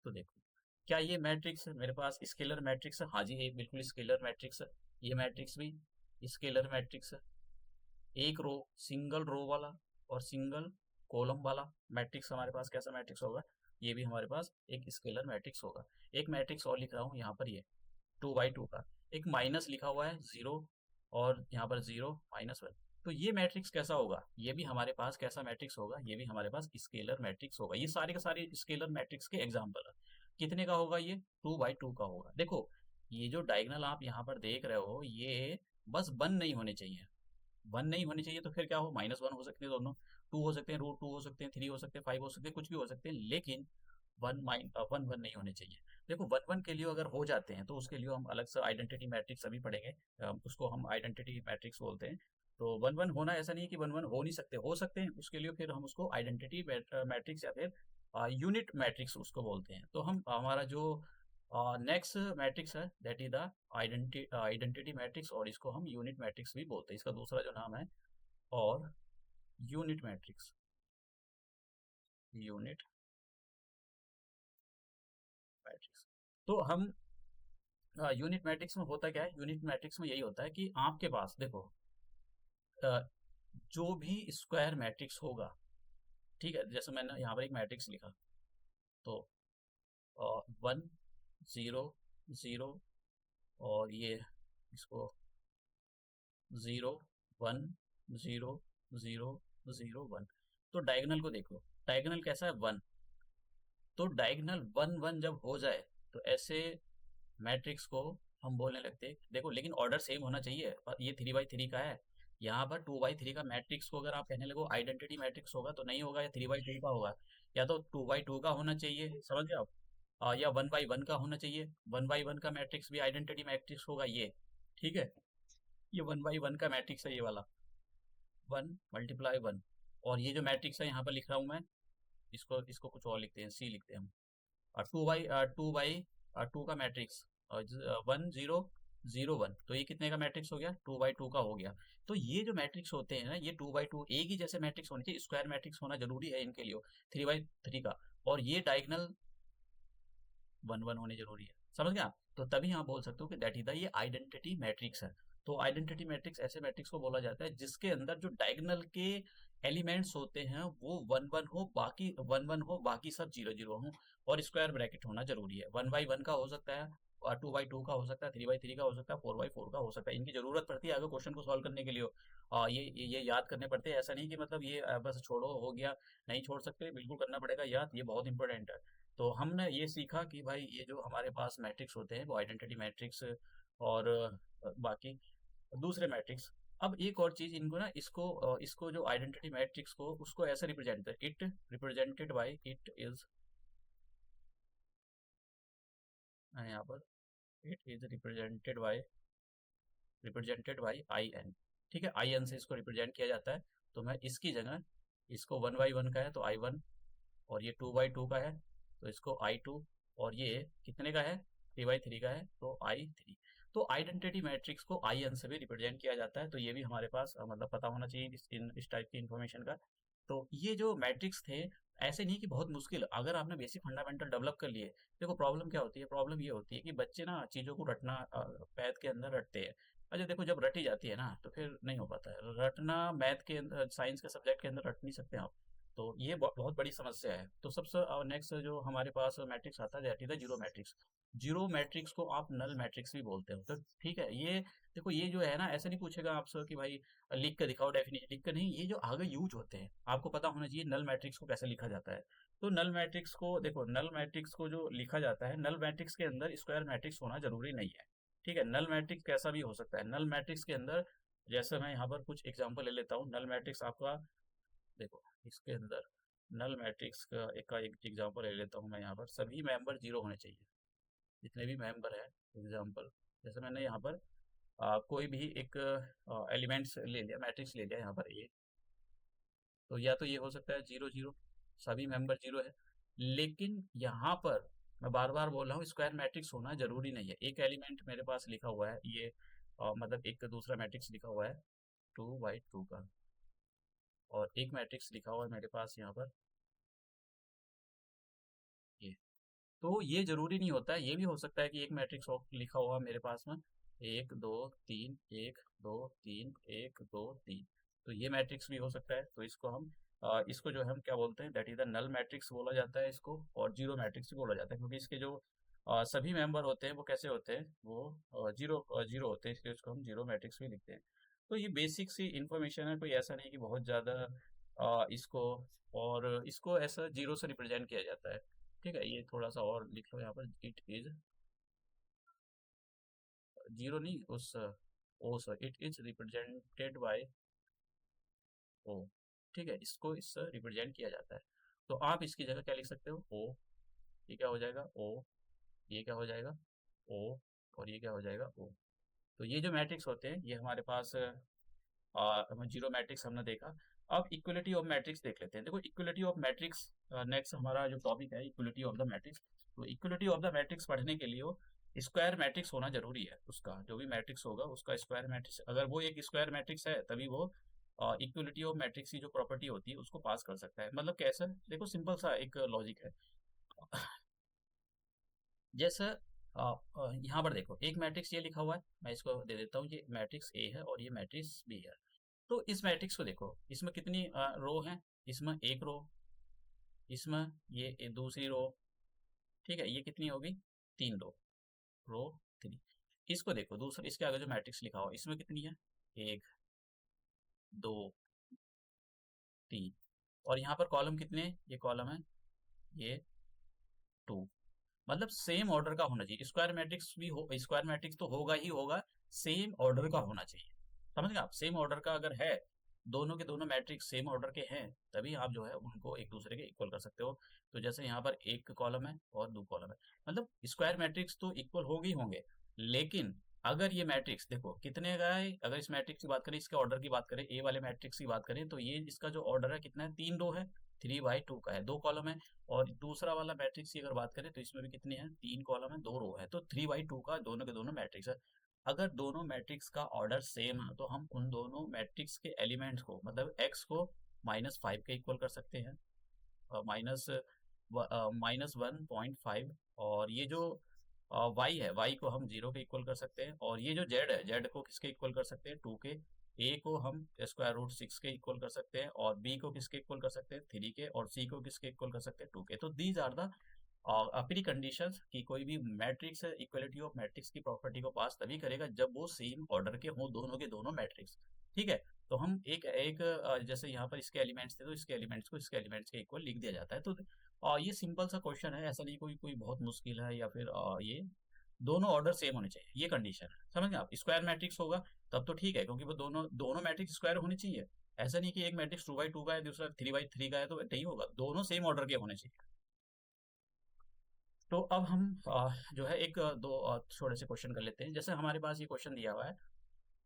तो देखो क्या ये मैट्रिक्स मेरे पास स्केलर मैट्रिक्स है, हाँ जी ये बिल्कुल स्केलर मैट्रिक्स है। ये मैट्रिक्स भी स्केलर मैट्रिक्स है, एक रो, सिंगल रो वाला और सिंगल कॉलम वाला मैट्रिक्स हमारे पास कैसा मैट्रिक्स होगा, ये भी हमारे पास एक स्केलर मैट्रिक्स होगा। एक मैट्रिक्स और लिख रहा हूँ यहाँ पर, ये 2 बाई 2 का, एक माइनस लिखा हुआ है 0, और यहाँ पर 0 - 1। तो ये मैट्रिक्स कैसा होगा, ये भी हमारे पास कैसा मैट्रिक्स होगा, ये भी हमारे पास स्केलर मैट्रिक्स होगा। ये सारे के सारे स्केलर मैट्रिक्स के एग्जाम्पल है। कितने का होगा, ये 2 बाई 2 का होगा। देखो ये जो डायगोनल आप यहाँ पर देख रहे हो, ये बस 1 नहीं होने चाहिए, 1 नहीं होने चाहिए, तो फिर क्या हो, -1 हो सकते हैं दोनों, 2 हो सकते हैं, √2 हो सकते हैं, 3 हो सकते हैं, 5 हो सकते हैं, कुछ भी हो सकते हैं, लेकिन वन वन नहीं होने चाहिए। देखो वन वन के लिए अगर हो जाते हैं तो उसके लिए हम अलग से आइडेंटिटी मैट्रिक्स अभी पढ़ेंगे। उसको हम आइडेंटिटी मैट्रिक्स बोलते हैं। तो वन वन होना ऐसा नहीं है कि वन वन हो नहीं सकते, हो सकते हैं। उसके लिए फिर हम उसको आइडेंटिटी मैट्रिक्स या फिर यूनिट मैट्रिक्स उसको बोलते हैं। तो हम हमारा जो नेक्स्ट मैट्रिक्स है that is the identity matrix, और इसको हम यूनिट मैट्रिक्स भी बोलते हैं। इसका दूसरा जो नाम है और यूनिट मैट्रिक्स, यूनिट मैट्रिक्स। तो हम यूनिट मैट्रिक्स में होता क्या है, यूनिट मैट्रिक्स में यही होता है कि आपके पास देखो अ, जो भी स्क्वायर मैट्रिक्स होगा, ठीक है, जैसे मैंने यहाँ पर एक मैट्रिक्स लिखा, तो 1 0 0, और ये इसको 0 1 0 0 0 1। तो डायगोनल को देख लो, डायगोनल कैसा है 1। तो डायगोनल 1 1 जब हो जाए तो ऐसे मैट्रिक्स को हम बोलने लगते हैं, देखो लेकिन ऑर्डर सेम होना चाहिए। और ये 3 बाई 3 का है, यहाँ पर 2 बाई 3 का मैट्रिक्स को अगर आप कहने लगो आइडेंटिटी मैट्रिक्स होगा तो नहीं होगा, या 3 बाई 2 का होगा। या तो 2 बाई 2 का होना चाहिए, समझ गए आप। या 1 बाई 1 का होना चाहिए। 1 बाई 1 का मैट्रिक्स भी आइडेंटिटी मैट्रिक्स होगा ये, ठीक है। ये 1 बाई 1 का मैट्रिक्स है, ये वाला 1 × 1। और ये जो मैट्रिक्स है यहाँ पर लिख रहा हूँ मैं, इसको इसको कुछ और लिखते हैं, सी लिखते हैं हम। और 2 बाई 2 का मैट्रिक्स 1 0 0 1। तो ये कितने का मैट्रिक्स हो गया, 2 बाई 2 का हो गया। तो ये जो मैट्रिक्स होते हैं ना, ये 2 बाई 2 एक ही जैसे मैट्रिक्स होने चाहिए, स्क्वायर मैट्रिक्स होना जरूरी है इनके लिए 3 बाई 3 का। और ये डायगोनल 1 1 होने जरूरी है, समझ गए आप। तो तभी आप बोल सकते हो कि दैट इज द ये आइडेंटिटी मैट्रिक्स है। तो आइडेंटिटी मैट्रिक्स ऐसे मैट्रिक्स को बोला जाता है जिसके अंदर जो डायगोनल के एलिमेंट्स होते हैं वो 1 1 हो, बाकी 1 1 हो, बाकी सब 0 0 हो, और स्क्वायर ब्रैकेट होना जरूरी है। 1 बाई 1 का हो सकता है, और 2 बाई 2 का हो सकता है, 3 बाई 3 का हो सकता है, 4 बाई 4 का हो सकता है। इनकी जरूरत पड़ती है अगर क्वेश्चन को सॉल्व करने के लिए। ये याद करने पड़ते हैं, ऐसा नहीं कि मतलब ये बस छोड़ो हो गया। नहीं छोड़ सकते, बिल्कुल करना पड़ेगा याद, ये बहुत इंपॉर्टेंट है। तो हमने ये सीखा कि भाई ये जो हमारे पास मैट्रिक्स होते हैं वो आइडेंटिटी मैट्रिक्स, और बाकी दूसरे मैट्रिक्स। अब एक और चीज इनको ना, इसको जो आइडेंटिटी मैट्रिक्स को उसको ऐसे रिप्रेजेंट करते हैं, it represented by, it is यहाँ पर it is represented by I N. ठीक है, आई एन से इसको रिप्रेजेंट किया जाता है। तो मैं इसकी जगह, इसको 1 बाई 1 का है तो I1, और ये 2 बाई 2 का है तो इसको I2, और ये कितने का है, 3 बाई 3 का है तो I3। तो आइडेंटिटी मैट्रिक्स को आई एन से भी रिप्रेजेंट किया जाता है, तो ये भी हमारे पास मतलब पता होना चाहिए इस टाइप की इन्फॉर्मेशन का। तो ये जो मैट्रिक्स थे, ऐसे नहीं कि बहुत मुश्किल, अगर आपने बेसिक फंडामेंटल डेवलप कर लिए। देखो प्रॉब्लम क्या होती है, प्रॉब्लम ये होती है कि बच्चे ना चीज़ों को रटना मैथ के अंदर रटते हैं। अच्छा देखो जब रटी जाती है ना तो फिर नहीं हो पाता है रटना, मैथ के अंदर, साइंस के सब्जेक्ट के अंदर रट नहीं सकते आप। तो ये बहुत बड़ी समस्या है। तो सबसे नेक्स्ट जो हमारे पास मैट्रिक्स आता है that is the zero matrix. Zero matrix को आप नल मैट्रिक्स भी बोलते हो, तो ठीक है। ये देखो ये जो है ना, ऐसे नहीं पूछेगा आपसे कि भाई लिख कर दिखाओ डेफिनेशन, लिख कर नहीं, ये जो आगे यूज होते हैं आपको पता होना चाहिए नल मैट्रिक्स को कैसे लिखा जाता है। तो नल मैट्रिक्स को देखो, नल मैट्रिक्स को जो लिखा जाता है, नल मैट्रिक्स के अंदर स्क्वायर मैट्रिक्स होना जरूरी नहीं है। ठीक है, नल मैट्रिक्स कैसा भी हो सकता है। नल मैट्रिक्स के अंदर जैसे मैं यहाँ पर कुछ एग्जांपल ले लेता हूँ। नल मैट्रिक्स आपका देखो, इसके अंदर नल मैट्रिक्स का एक एग्जांपल ले लेता हूँ मैं। यहाँ पर सभी मेंबर जीरो होने चाहिए, जितने भी मेंबर है। एग्जांपल जैसे मैंने यहाँ पर कोई भी एक एलिमेंट्स ले लिया, मैट्रिक्स ले लिया यहाँ पर ए, तो या तो ये हो सकता है 0 0, सभी मेंबर जीरो है। लेकिन यहाँ पर मैं बार बार बोल रहा हूँ, स्क्वायर मैट्रिक्स होना जरूरी नहीं है। एक एलिमेंट मेरे पास लिखा हुआ है ये, मतलब एक दूसरा मैट्रिक्स लिखा हुआ है 2 बाई 2 का, और एक मैट्रिक्स लिखा हुआ है मेरे पास यहाँ पर ये। तो ये जरूरी नहीं होता है, ये भी हो सकता है कि एक मैट्रिक्स लिखा हुआ मेरे पास में 1 2 3, 1 2 3, 1 2 3। तो ये मैट्रिक्स भी हो सकता है। तो इसको हम इसको जो है हम क्या बोलते हैं, that is the null matrix बोला जाता है इसको, और जीरो मैट्रिक्स भी बोला जाता है, क्योंकि इसके जो सभी मेंबर होते हैं वो कैसे होते हैं, वो जीरो जीरो होते हैं, इसलिए इसको हम जीरो मैट्रिक्स भी लिखते हैं। तो ये बेसिक सी इंफॉर्मेशन है, कोई ऐसा नहीं कि बहुत ज़्यादा इसको, और इसको ऐसा जीरो से रिप्रेजेंट किया जाता है। ठीक है, ये थोड़ा सा और लिख लो यहाँ पर, इट इज जीरो नहीं, उस O sir, it is represented by O. ठीक है, इसको इससे रिप्रेजेंट किया जाता है। तो आप इसकी जगह क्या लिख सकते हो, ओ, ये क्या हो जाएगा ओ, ये क्या हो जाएगा ओ, और ये क्या हो जाएगा ओ। तो ये जो मैट्रिक्स होते हैं ये हमारे पास जीरो मैट्रिक्स हमने देखा। अब इक्वलिटी ऑफ मैट्रिक्स देख लेते हैं। देखो इक्वलिटी ऑफ मैट्रिक्स नेक्स्ट हमारा जो टॉपिक है इक्वलिटी ऑफ द मैट्रिक्स। तो इक्वलिटी ऑफ द मैट्रिक्स पढ़ने के लिए वो स्क्वायर मैट्रिक्स होना जरूरी है। उसका जो भी मैट्रिक्स होगा उसका स्क्वायर मैट्रिक्स, अगर वो एक स्क्वायर मैट्रिक्स है तभी वो इक्वलिटी ऑफ मैट्रिक्स की जो प्रॉपर्टी होती है उसको पास कर सकता है। मतलब कैसे, देखो सिंपल सा एक लॉजिक है। जैसे यहाँ पर देखो एक मैट्रिक्स ये लिखा हुआ है, मैं इसको दे देता हूँ, ये मैट्रिक्स ए है और ये मैट्रिक्स बी है। तो इस मैट्रिक्स को देखो, इसमें कितनी रो हैं, इसमें एक रो, इसमें ये दूसरी रो, ठीक है, ये कितनी होगी, तीन रो, रो थ्री। इसको देखो दूसरा, इसके आगे जो मैट्रिक्स लिखा हुआ इसमें कितनी है, एक, दो, तीन, और यहाँ पर कॉलम कितने हैं? ये कॉलम है, ये टू। मतलब सेम ऑर्डर का होना चाहिए। स्क्वायर मैट्रिक्स भी हो, स्क्वायर मैट्रिक्स तो होगा ही होगा, सेम ऑर्डर का होना चाहिए। समझ गए आप, सेम ऑर्डर का अगर है, दोनों के दोनों मैट्रिक्स सेम ऑर्डर के हैं, तभी आप जो है उनको एक दूसरे के इक्वल कर सकते हो। तो जैसे यहाँ पर एक कॉलम है और दो कॉलम है, मतलब स्क्वायर मैट्रिक्स तो इक्वल होंगे ही होंगे। लेकिन अगर ये मैट्रिक्स देखो कितने का है, अगर इस मैट्रिक्स की बात करें, इसके ऑर्डर की बात करें, ए वाले मैट्रिक्स की बात करें, तो ये इसका जो ऑर्डर है कितना है, तीन रो है, 3/2 का है, दो कॉलम है। और दूसरा वाला मैट्रिक्स की अगर बात करें तो इसमें भी कितने हैं, तीन कॉलम है, दो रो है, तो 3/2 का दोनों के दोनों मैट्रिक्स है। अगर दोनों मैट्रिक्स का ऑर्डर सेम है तो हम उन दोनों मैट्रिक्स के एलिमेंट्स को, मतलब एक्स को -5 के इक्वल कर सकते हैं, माइनस -1.5, और ये जो वाई है, वाई को हम जीरो के इक्वल कर सकते हैं, और ये जो जेड है, जेड को किसके इक्वल कर सकते हैं, टू के। ए को हम √6 के इक्वल कर सकते हैं, और बी को किसके इक्वल कर सकते हैं, थ्री के, और सी को किसके इक्वल कर सकते हैं, टू के। तो these are the preconditions कि कोई भी मैट्रिक्स इक्वलिटी ऑफ मैट्रिक्स की प्रॉपर्टी को पास तभी करेगा जब वो सेम ऑर्डर के हों, दोनों के दोनों मैट्रिक्स। ठीक है, तो हम एक एक जैसे यहाँ पर इसके एलिमेंट्स थे तो इसके एलिमेंट्स को इसके एलिमेंट्स के इक्वल लिख दिया जाता है। तो ये सिंपल सा क्वेश्चन है, ऐसा नहीं कोई कोई बहुत मुश्किल है, या फिर ये दोनों ऑर्डर सेम होने चाहिए, ये कंडीशन है। समझ गए आप, स्क्वायर मैट्रिक्स होगा तब तो ठीक है, क्योंकि वो दोनों दोनों मैट्रिक्स स्क्वायर होने चाहिए। ऐसा नहीं कि एक मैट्रिक्स 2/2 का है, दूसरा 3/3 का है, तो नहीं होगा, दोनों सेम ऑर्डर के होने चाहिए। तो अब हम जो है एक दो थोड़े से क्वेश्चन कर लेते हैं। जैसे हमारे पास ये क्वेश्चन दिया हुआ है,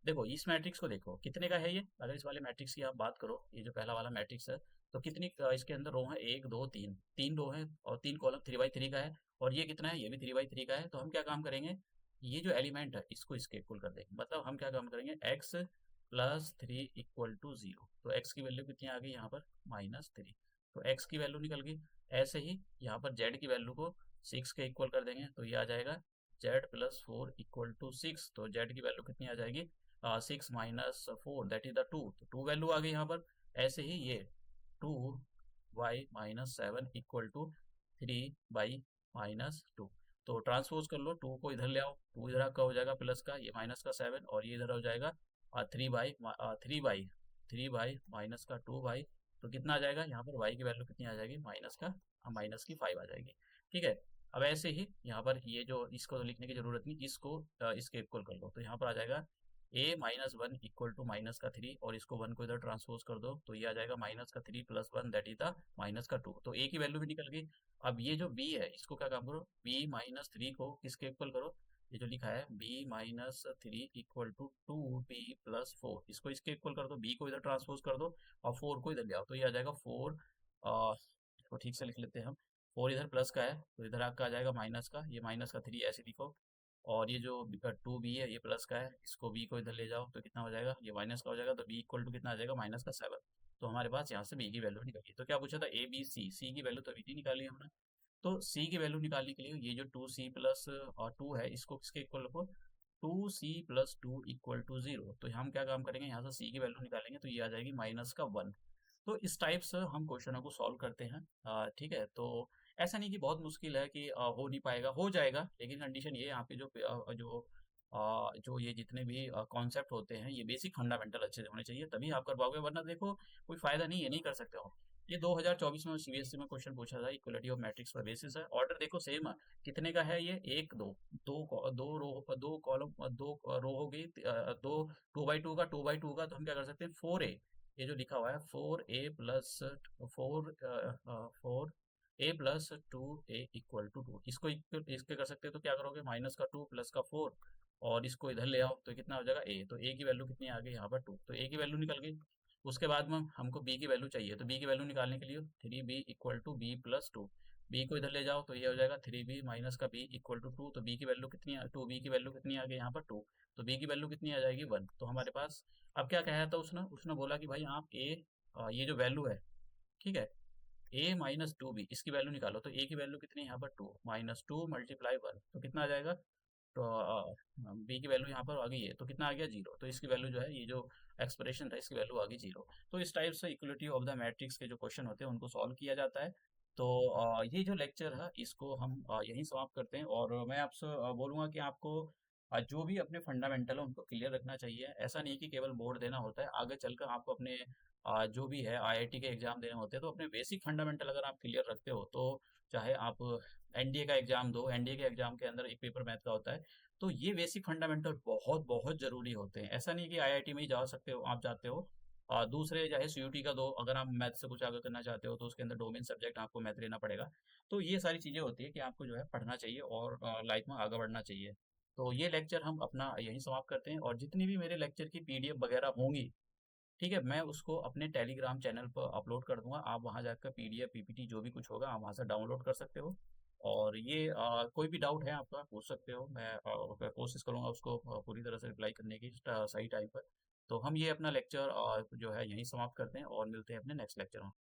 देखो इस मैट्रिक्स को देखो कितने का है ये, अगर इस वाले मैट्रिक्स की आप बात करो, ये जो पहला वाला मैट्रिक्स है, तो कितनी इसके अंदर रो है, एक, दो, तीन, तीन रो है, और तीन कॉलम 3/3 का है, और ये कितना है, ये भी 3/3 का है। तो हम क्या काम करेंगे, ये जो एलिमेंट है इसको इसके इक्वल कर देंगे। मतलब हम क्या काम करेंगे, x+3 = 0। तो x की वैल्यू कितनी आ गई यहाँ पर, -3। तो x की वैल्यू निकल गई। ऐसे ही यहाँ पर z की वैल्यू को 6 के इक्वल कर देंगे, तो ये आ जाएगा z+4 = 6। तो z की वैल्यू कितनी आ जाएगी, 6 - 4 दैट इज द टू, तो टू वैल्यू आ गई यहाँ पर। ऐसे ही ये 2y - 7 = 3y - 2। तो ट्रांसपोज कर लो, टू को इधर ले आओ, टू इधर का हो जाएगा प्लस का, ये माइनस का 7, और ये इधर हो जाएगा 3 बाई माइनस का 2 बाई। तो कितना आ जाएगा यहाँ पर, y की वैल्यू कितनी आ जाएगी, -की 5 आ जाएगी। ठीक है, अब ऐसे ही यहाँ पर ये जो, इसको तो लिखने की जरूरत नहीं, इसको इसके इक्वल कर लो, तो यहाँ पर आ जाएगा a-1 = -3, और इसको 1 को इधर ट्रांसपोज कर दो, तो ये आ जाएगा -3 + 1 दैट इज द -2। तो a की वैल्यू भी निकल गई। अब ये जो b है इसको क्या काम करो, b-3 को किसके इक्वल करो, ये जो लिखा है b-3 = 2b+4, इसको इसके इक्वल कर दो, b को इधर ट्रांसपोज कर दो, और 4 को इधर ले आओ, तो ये आ जाएगा 4। इसको ठीक से लिख लेते हैं हम, 4 इधर प्लस का है तो इधर आपका आ जाएगा माइनस का, ये -3 ऐसे लिखो, और ये जो 2b है ये प्लस का है, इसको b को इधर ले जाओ तो कितना हो जाएगा, ये माइनस का हो जाएगा, तो b = कितना आ जाएगा, -7। तो हमारे पास यहाँ से b की वैल्यू निकली। तो क्या पूछा था, a b c, c की वैल्यू तो अभी नहीं निकाली हमने। तो c की वैल्यू निकालने के लिए ये जो 2c+2 है इसको किसके इक्वल रखो, 2c+2 = 0। तो हम क्या काम करेंगे, यहाँ से c की वैल्यू निकालेंगे, तो ये आ जाएगी -1। तो इस टाइप से हम क्वेश्चनों को सॉल्व करते हैं। ठीक है, तो ऐसा नहीं कि बहुत मुश्किल है कि हो नहीं पाएगा, हो जाएगा, लेकिन कंडीशन ये है यहाँ पे जो ये जितने भी कॉन्सेप्ट होते हैं ये बेसिक फंडामेंटल अच्छे से होने चाहिए, तभी आप कर पाओगे, वरना देखो कोई फायदा नहीं है, नहीं कर सकते हो। ये 2024 में सीबीएसई में क्वेश्चन पूछा था, इक्वलिटी ऑफ मैट्रिक्स पर बेसिस है, ऑर्डर देखो सेम है, कितने का है ये, एक, दो, दो रो, दो कॉलम, दो रो हो गई, दो, 2/2 का, 2/2 का, तो हम क्या कर सकते हैं, 4a, ये जो लिखा हुआ है 4a+4, A plus two A equal to two, इसके कर सकते हो तो क्या करोगे, माइनस का टू प्लस का फोर, और इसको इधर ले आओ तो कितना हो जाएगा ए, तो ए की वैल्यू कितनी आ गई यहाँ पर टू, तो ए की वैल्यू निकल गई। उसके बाद में हमको बी की वैल्यू चाहिए, तो बी की वैल्यू निकालने के लिए three B equal to B plus two, B को इधर ले जाओ तो ये हो जाएगा थ्री बी माइनस का बी इक्वल टू टू, तो बी की वैल्यू कितनी टू बी की वैल्यू कितनी आ गई यहाँ पर टू, तो बी की वैल्यू कितनी आ जाएगी वन। तो हमारे पास अब क्या कहा था उसने उसने बोला कि भाई आप ए, ये जो वैल्यू है, ठीक है, ए माइनस टू बी इसकी वैल्यू निकालो, तो ए की वैल्यू कितनी है यहाँ पर two, minus two multiply one, तो कितना आ जाएगा, तो बी की वैल्यू यहाँ पर आ गई है तो कितना आ गया जीरो, तो इसकी वैल्यू जो है, ये जो एक्सप्रेशन था इसकी वैल्यू आ गई जीरो। तो इस टाइप से इक्वलिटी ऑफ द मैट्रिक्स के जो क्वेश्चन होते हैं उनको सॉल्व किया जाता है। तो ये जो लेक्चर है इसको हम यहीं समाप्त करते हैं, और मैं आपसे बोलूँगा कि आपको जो भी अपने फंडामेंटल है उनको क्लियर रखना चाहिए। ऐसा नहीं कि केवल बोर्ड देना होता है, आगे चलकर आपको अपने जो भी है आईआईटी के एग्जाम देने होते हैं, तो अपने बेसिक फंडामेंटल अगर आप क्लियर रखते हो तो चाहे आप एनडीए का एग्जाम दो, एनडीए के एग्जाम के अंदर एक पेपर मैथ का होता है, तो ये बेसिक फंडामेंटल बहुत बहुत जरूरी होते हैं। ऐसा नहीं कि आईआईटी में ही जा सकते हो, आप जाते हो दूसरे चाहे सीयूटी का दो, अगर आप मैथ से कुछ आगे करना चाहते हो तो उसके अंदर डोमेन सब्जेक्ट आपको मैथ लेना पड़ेगा। तो ये सारी चीज़ें होती है कि आपको जो है पढ़ना चाहिए और लाइफ में आगे बढ़ना चाहिए। तो ये लेक्चर हम अपना यहीं समाप्त करते हैं, और जितनी भी मेरे लेक्चर की पीडीएफ वगैरह होंगी, ठीक है, मैं उसको अपने टेलीग्राम चैनल पर अपलोड कर दूंगा, आप वहां जाकर पीडीएफ पीपीटी जो भी कुछ होगा आप वहां से डाउनलोड कर सकते हो। और ये कोई भी डाउट है आपका पूछ सकते हो, मैं कोशिश करूंगा उसको पूरी तरह से रिप्लाई करने की सही टाइम पर। तो हम ये अपना लेक्चर जो है यहीं समाप्त करते हैं और मिलते हैं अपने नेक्स्ट लेक्चर में।